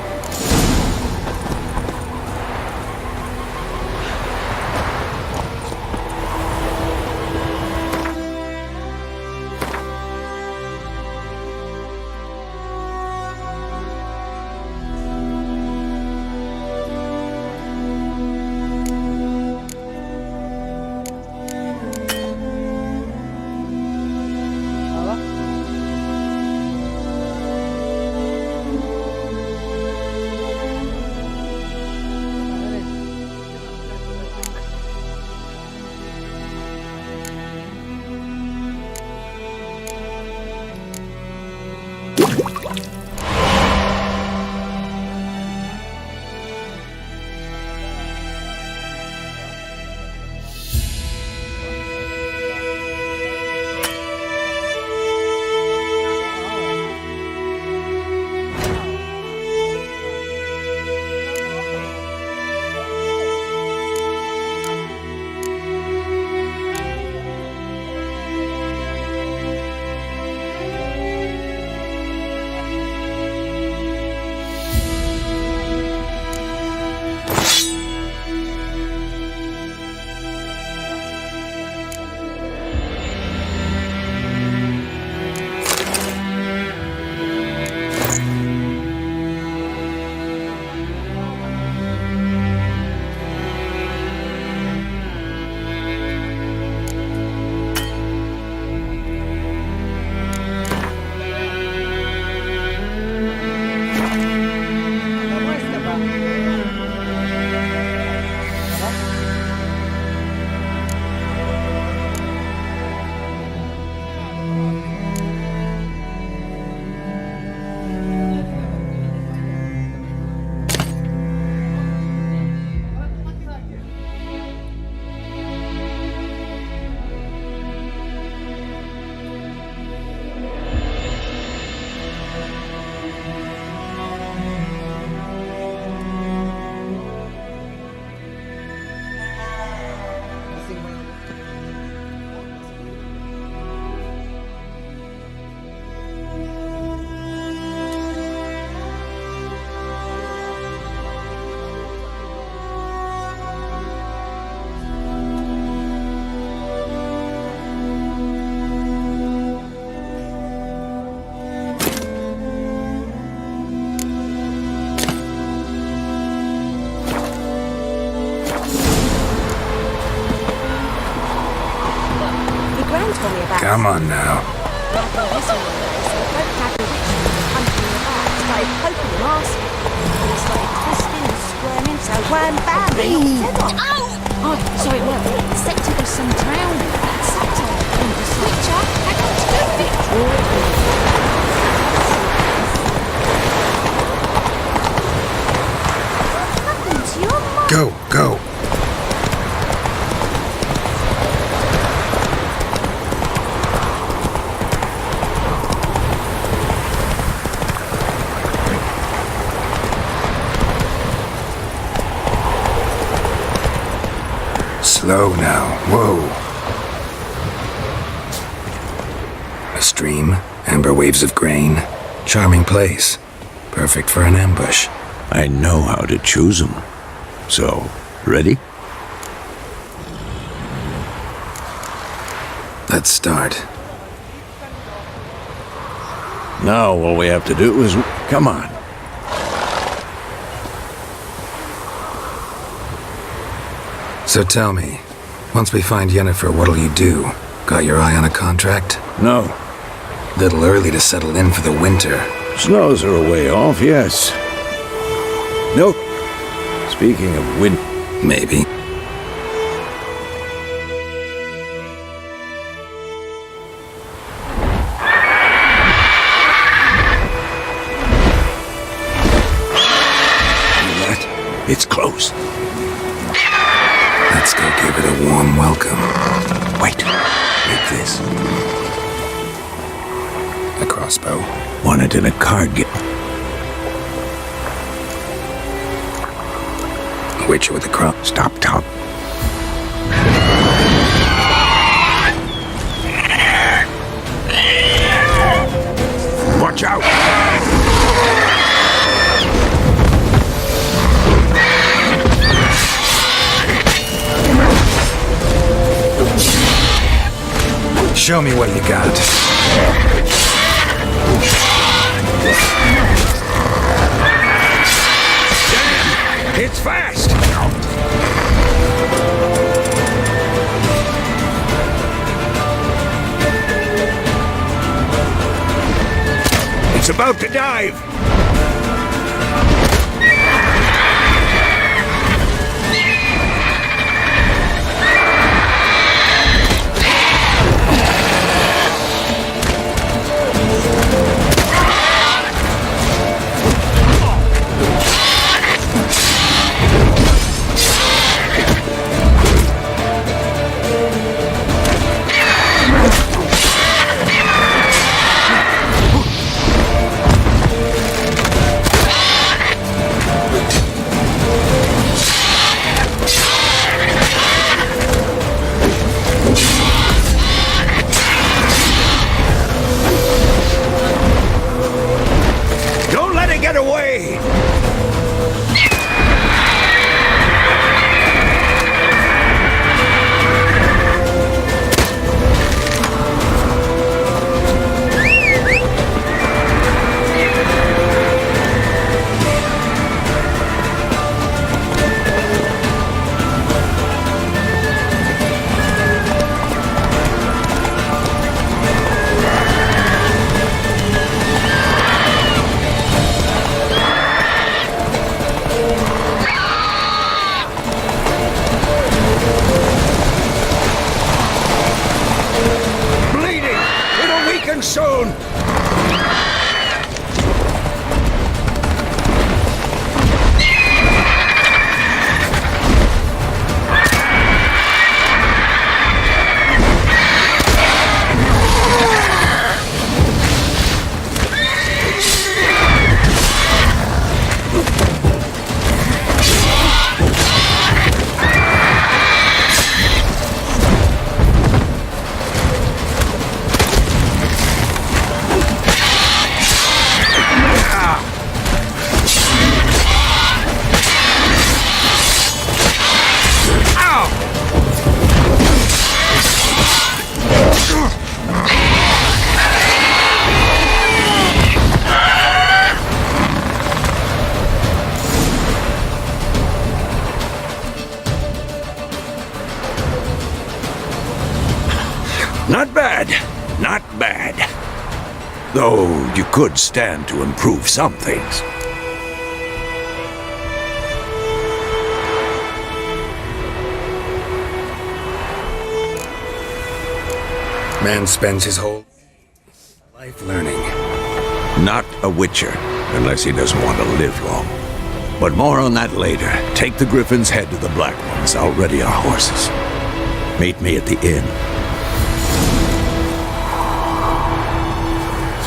Come on now. Started poking him, asking. He started twisting and squirming, so wham bam, they knocked his head off. Oh, so it was. Suspected of some drowning that sucked on him. The switcher had got to do with it. What happened to your mum? Go. Slow now. Whoa. A stream, amber waves of grain. Charming place. Perfect for an ambush. I know how to choose them. So, ready? Let's start. Now all we have to do is... Come on. So tell me, once we find Yennefer, what'll you do? Got your eye on a contract? No. Little early to settle in for the winter. Snows are a way off, yes. Nope. Speaking of wind... Maybe. It's close. Let's go give it a warm welcome. Wait. Take this. A crossbow. Want it in a card game. A witcher with a cross. Stop, Tom. Watch out! Show me what you got. Damn! It's fast! It's about to dive! Though you could stand to improve some things. Man spends his whole life learning. Not a witcher, unless he doesn't want to live long. But more on that later. Take the Griffin's head to the Black Ones. I'll ready our horses. Meet me at the inn.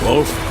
Wolf?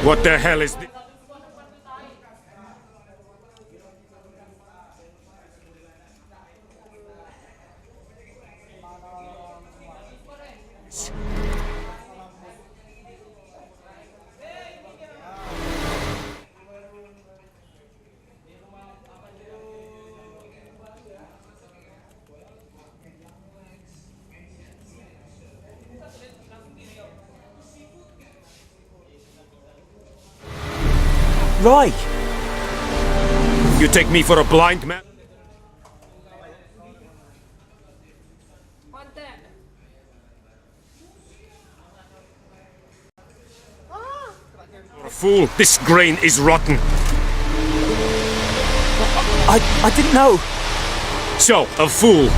What the hell is this? Roy! You take me for a blind man? You're a fool. This grain is rotten. I didn't know. So, a fool.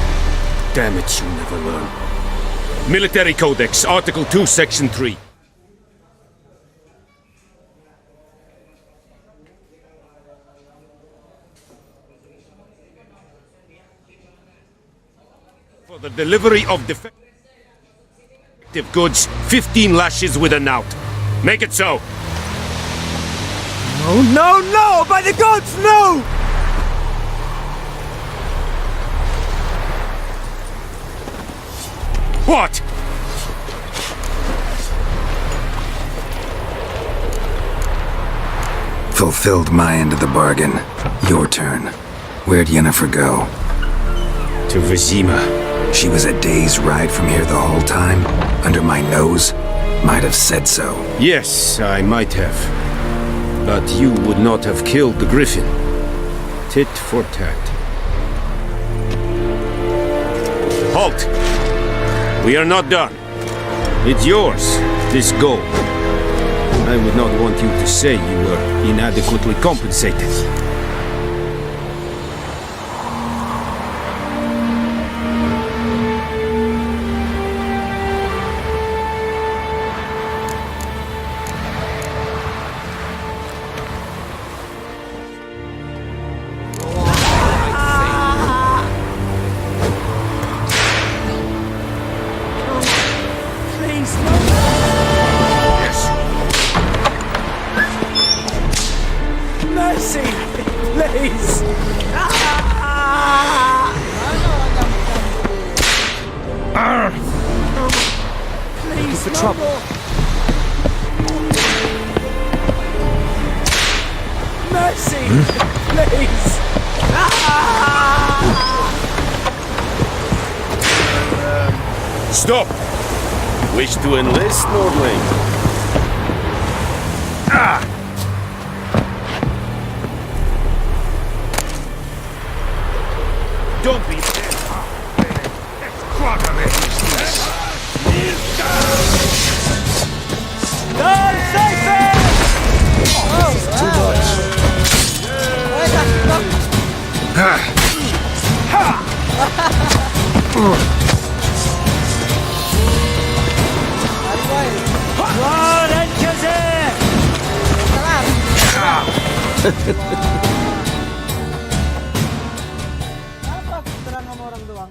Damn it, you never learn. Military Codex, Article 2, Section 3. For the delivery of defective goods, 15 lashes with a knout. Make it so. No, no, no! By the gods, no! What? Fulfilled my end of the bargain. Your turn. Where'd Yennefer go? To Vizima. She was a day's ride from here the whole time? Under my nose? Might have said so. Yes, I might have. But you would not have killed the Griffin. Tit for tat. Halt! We are not done. It's yours, this gold. I would not want you to say you were inadequately compensated. trouble. Mercy! Please! Stop! Wish to enlist, Nordling? Ah! Don't be Apa terang sama orang doang?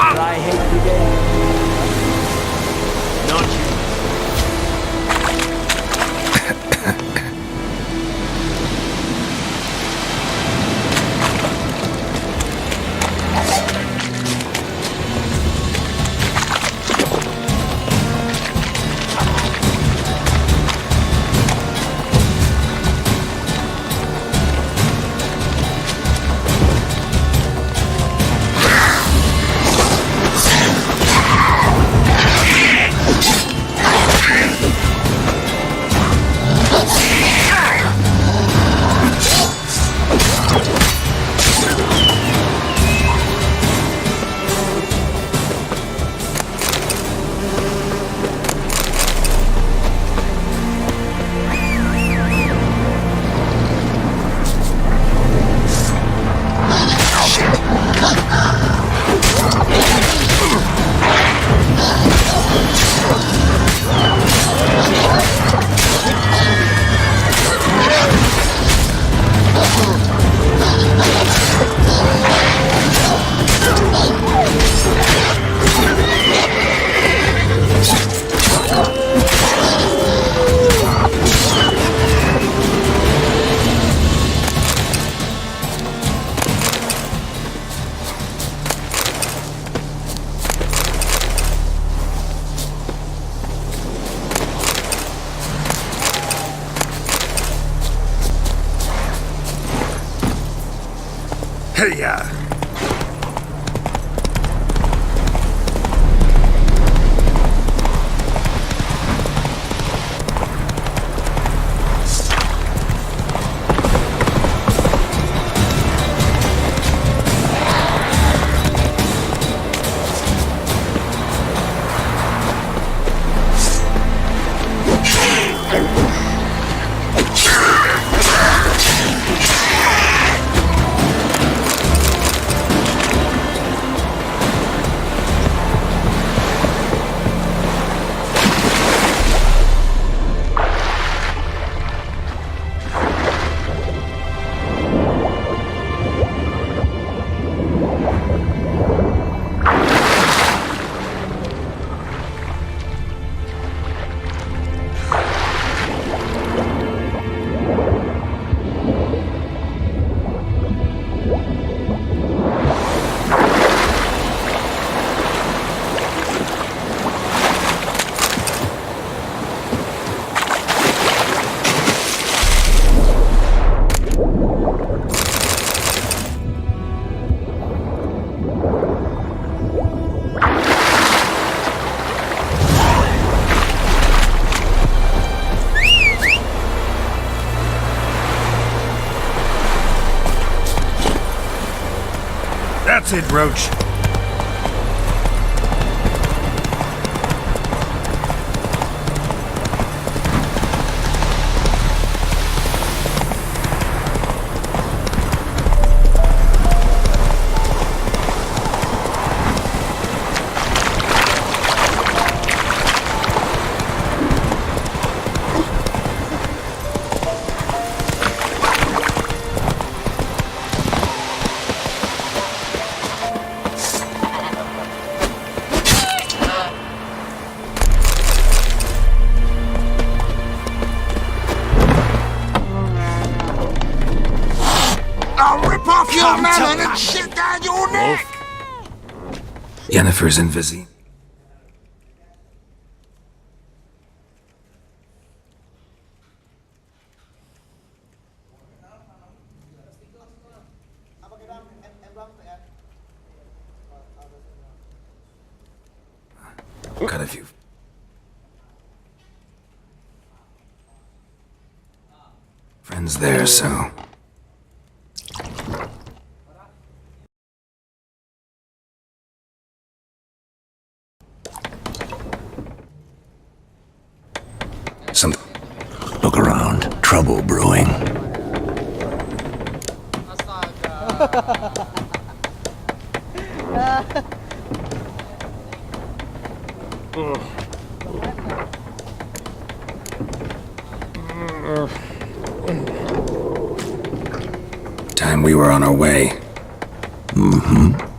I hate you again. Not you. Hey-ya! That's it, Roach. come man to and shit down your neck! Yennefer's in Vizzy. Got a few friends there, so... Look around. Trouble brewing. Time we were on our way.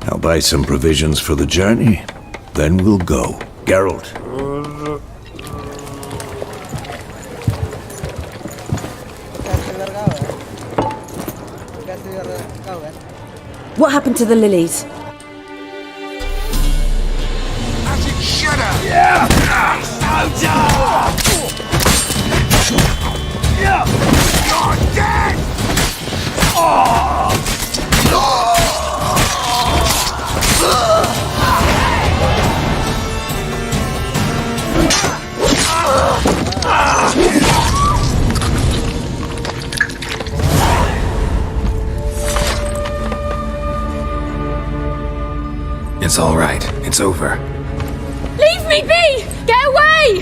I'll buy some provisions for the journey. Then we'll go. Geralt. What happened to the lilies? As it should have! Yeah! You're dead! It's all right. It's over. Leave me be! Get away!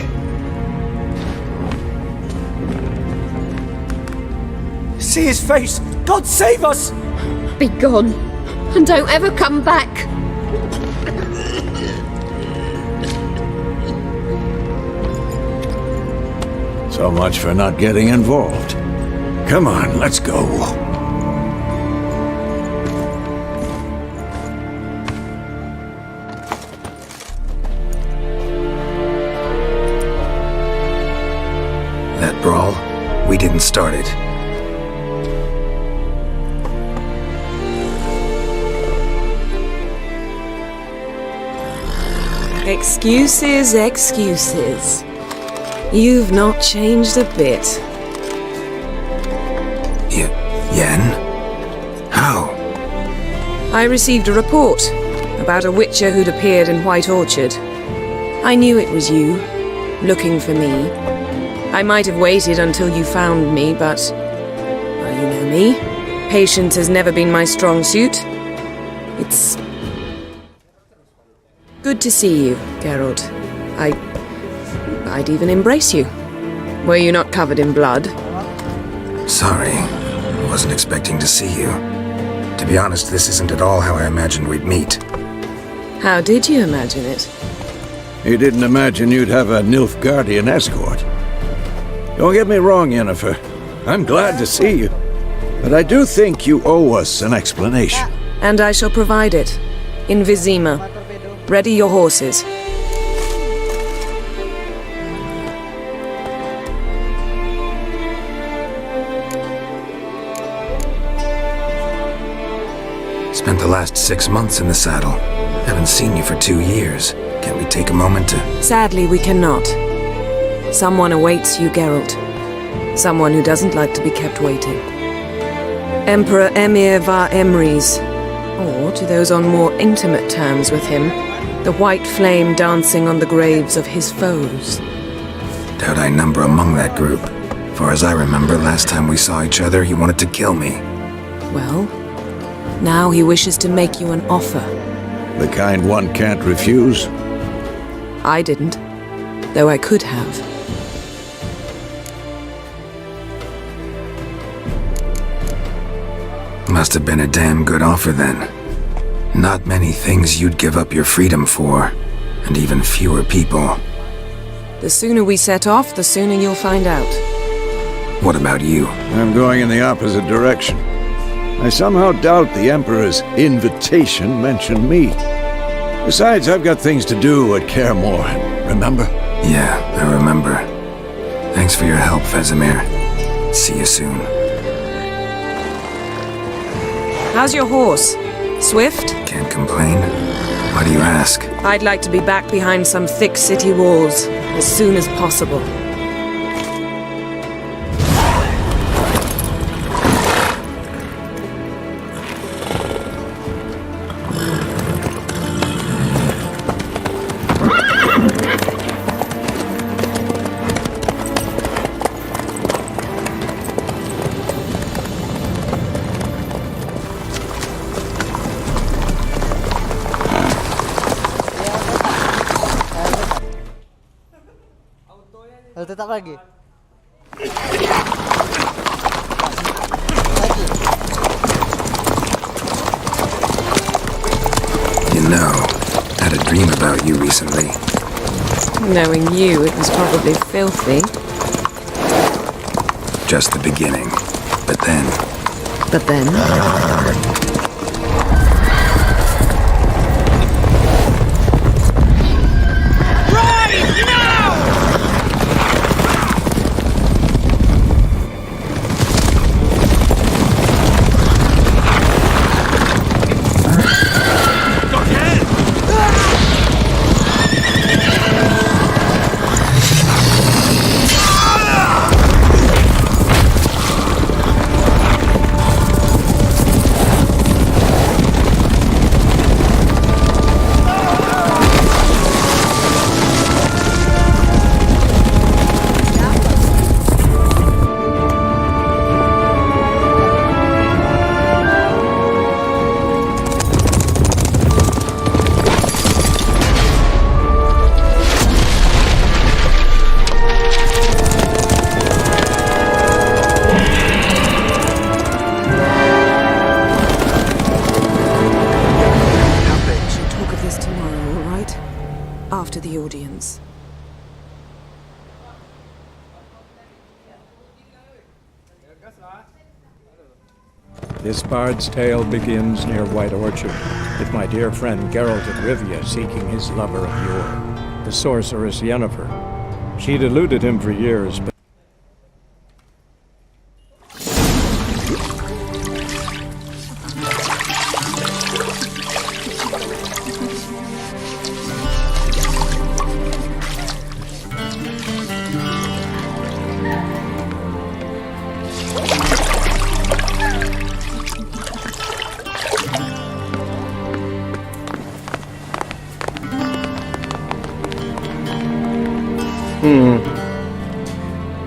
See his face! God save us! Be gone, and don't ever come back. So much for not getting involved. Come on, let's go. That brawl, we didn't start it. Excuses, excuses. You've not changed a bit. Yen? How? I received a report about a witcher who'd appeared in White Orchard. I knew it was you, looking for me. I might have waited until you found me, but... well, you know me. Patience has never been my strong suit. It's... good to see you, Geralt. I'd even embrace you. Were you not covered in blood? Sorry. Wasn't expecting to see you. To be honest, this isn't at all how I imagined we'd meet. How did you imagine it? You didn't imagine you'd have a Nilfgaardian escort. Don't get me wrong, Yennefer. I'm glad to see you. But I do think you owe us an explanation. And I shall provide it. In Vizima. Ready your horses. Spent the last 6 months in the saddle. Haven't seen you for 2 years. Can't we take a moment to... Sadly, we cannot. Someone awaits you, Geralt. Someone who doesn't like to be kept waiting. Emperor Emir var Emrys. Or, to those on more intimate terms with him, the white flame dancing on the graves of his foes. Doubt I number among that group. Far as I remember, last time we saw each other, he wanted to kill me. Well, now he wishes to make you an offer. The kind one can't refuse? I didn't, though I could have. Must have been a damn good offer then. Not many things you'd give up your freedom for, and even fewer people. The sooner we set off, the sooner you'll find out. What about you? I'm going in the opposite direction. I somehow doubt the Emperor's invitation mentioned me. Besides, I've got things to do at Kaer Morhen, remember? Yeah, I remember. Thanks for your help, Vesemir. See you soon. How's your horse? Swift? Can't complain. Why do you ask? I'd like to be back behind some thick city walls as soon as possible. Tetap lagi. You know, I had a dream about you recently. Knowing you, it was probably filthy. Just the beginning. But then... But then? After the audience. This bard's tale begins near White Orchard, with my dear friend Geralt of Rivia seeking his lover of yore, the sorceress Yennefer. She'd eluded him for years, but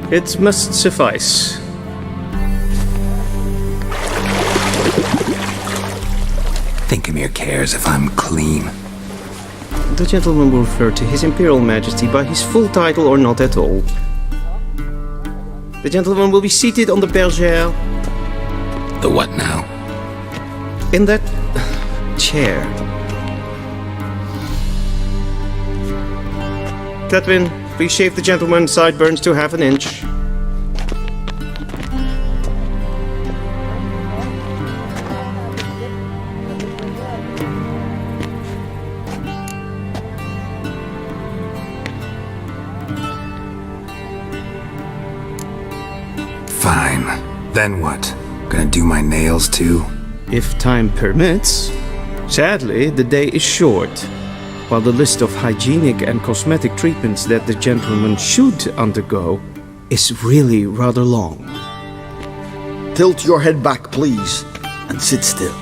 It must suffice. Thinkamere cares if I'm clean. The gentleman will refer to His Imperial Majesty by his full title or not at all. The gentleman will be seated on the bergère. The what now? In that chair. Cletwin, please shave the gentleman's sideburns to half an inch. Fine. Then what? Gonna do my nails too? If time permits. Sadly, the day is short, while the list of hygienic and cosmetic treatments that the gentleman should undergo is really rather long. Tilt your head back, please, and sit still.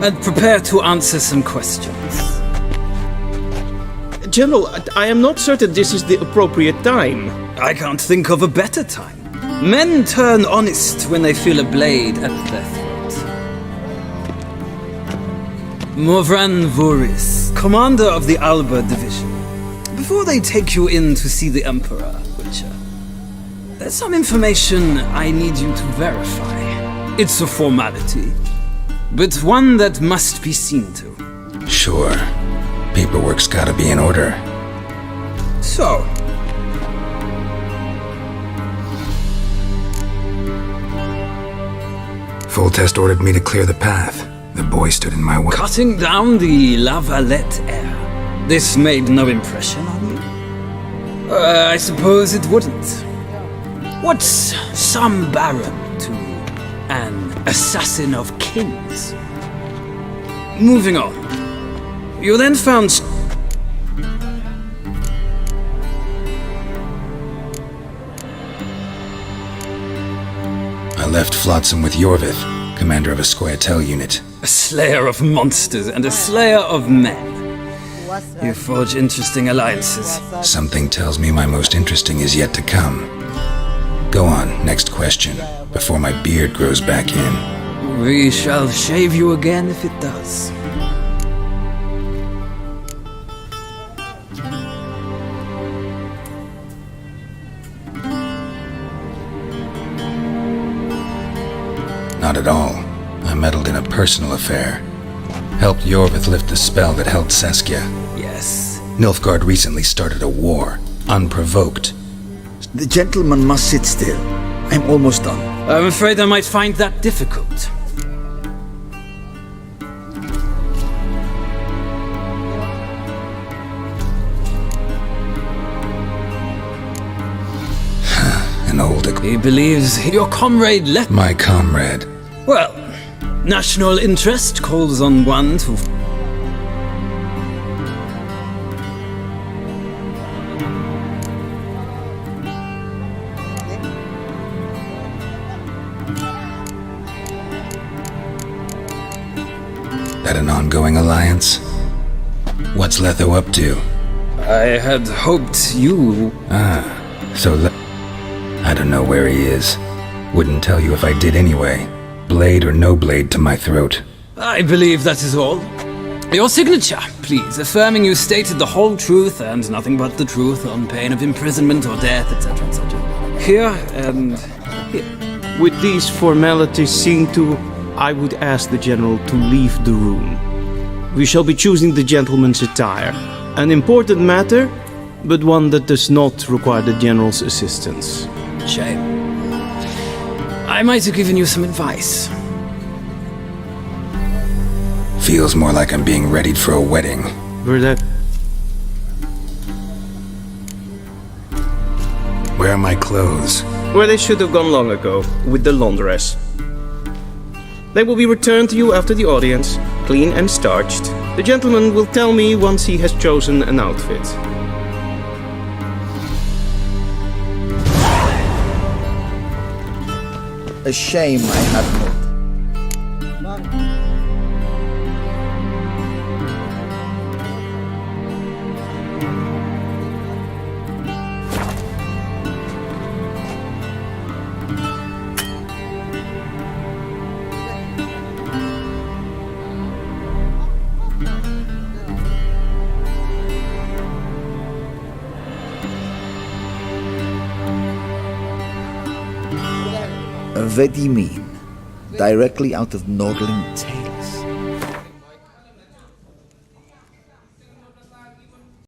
And prepare to answer some questions. General, I am not certain this is the appropriate time. I can't think of a better time. Men turn honest when they feel a blade at their throat. Morvran Voorhis, commander of the Alba Division. Before they take you in to see the Emperor, Witcher, there's some information I need you to verify. It's a formality, but one that must be seen to. Sure. Paperwork's gotta be in order. So, Foltest ordered me to clear the path. The boy stood in my way. cutting down the La Valette heir. This made no impression on you? I suppose it wouldn't. What's some baron to an assassin of kings? Moving on. You then found... I left Flotsam with Yorvith, commander of a Scoia'tael unit. A slayer of monsters and a slayer of men. You forge interesting alliances. Something tells me my most interesting is yet to come. Go on, next question, before my beard grows back in. We shall shave you again if it does. Not at all. I meddled in a personal affair. Helped Yorvith lift the spell that held Saskia. Yes. Nilfgaard recently started a war, unprovoked. The gentleman must sit still. I'm almost done. I'm afraid I might find that difficult. An old... He believes your comrade left... My comrade. Well, national interest calls on one to... That an ongoing alliance? What's Letho up to? I had hoped you... So I don't know where he is. Wouldn't tell you if I did anyway. Blade or no blade to my throat. I believe that is all. Your signature, please, affirming you stated the whole truth and nothing but the truth on pain of imprisonment or death, etc., etc. Here and here. With these formalities seen to, I would ask the General to leave the room. We shall be choosing the gentleman's attire. An important matter, but one that does not require the General's assistance. Shame. I might have given you some advice. Feels more like I'm being readied for a wedding. Where are my clothes? Where they should have gone long ago, with the laundress. They will be returned to you after the audience, clean and starched. The gentleman will tell me once he has chosen an outfit. A shame I have not. Vedimin, directly out of Nordling Tale.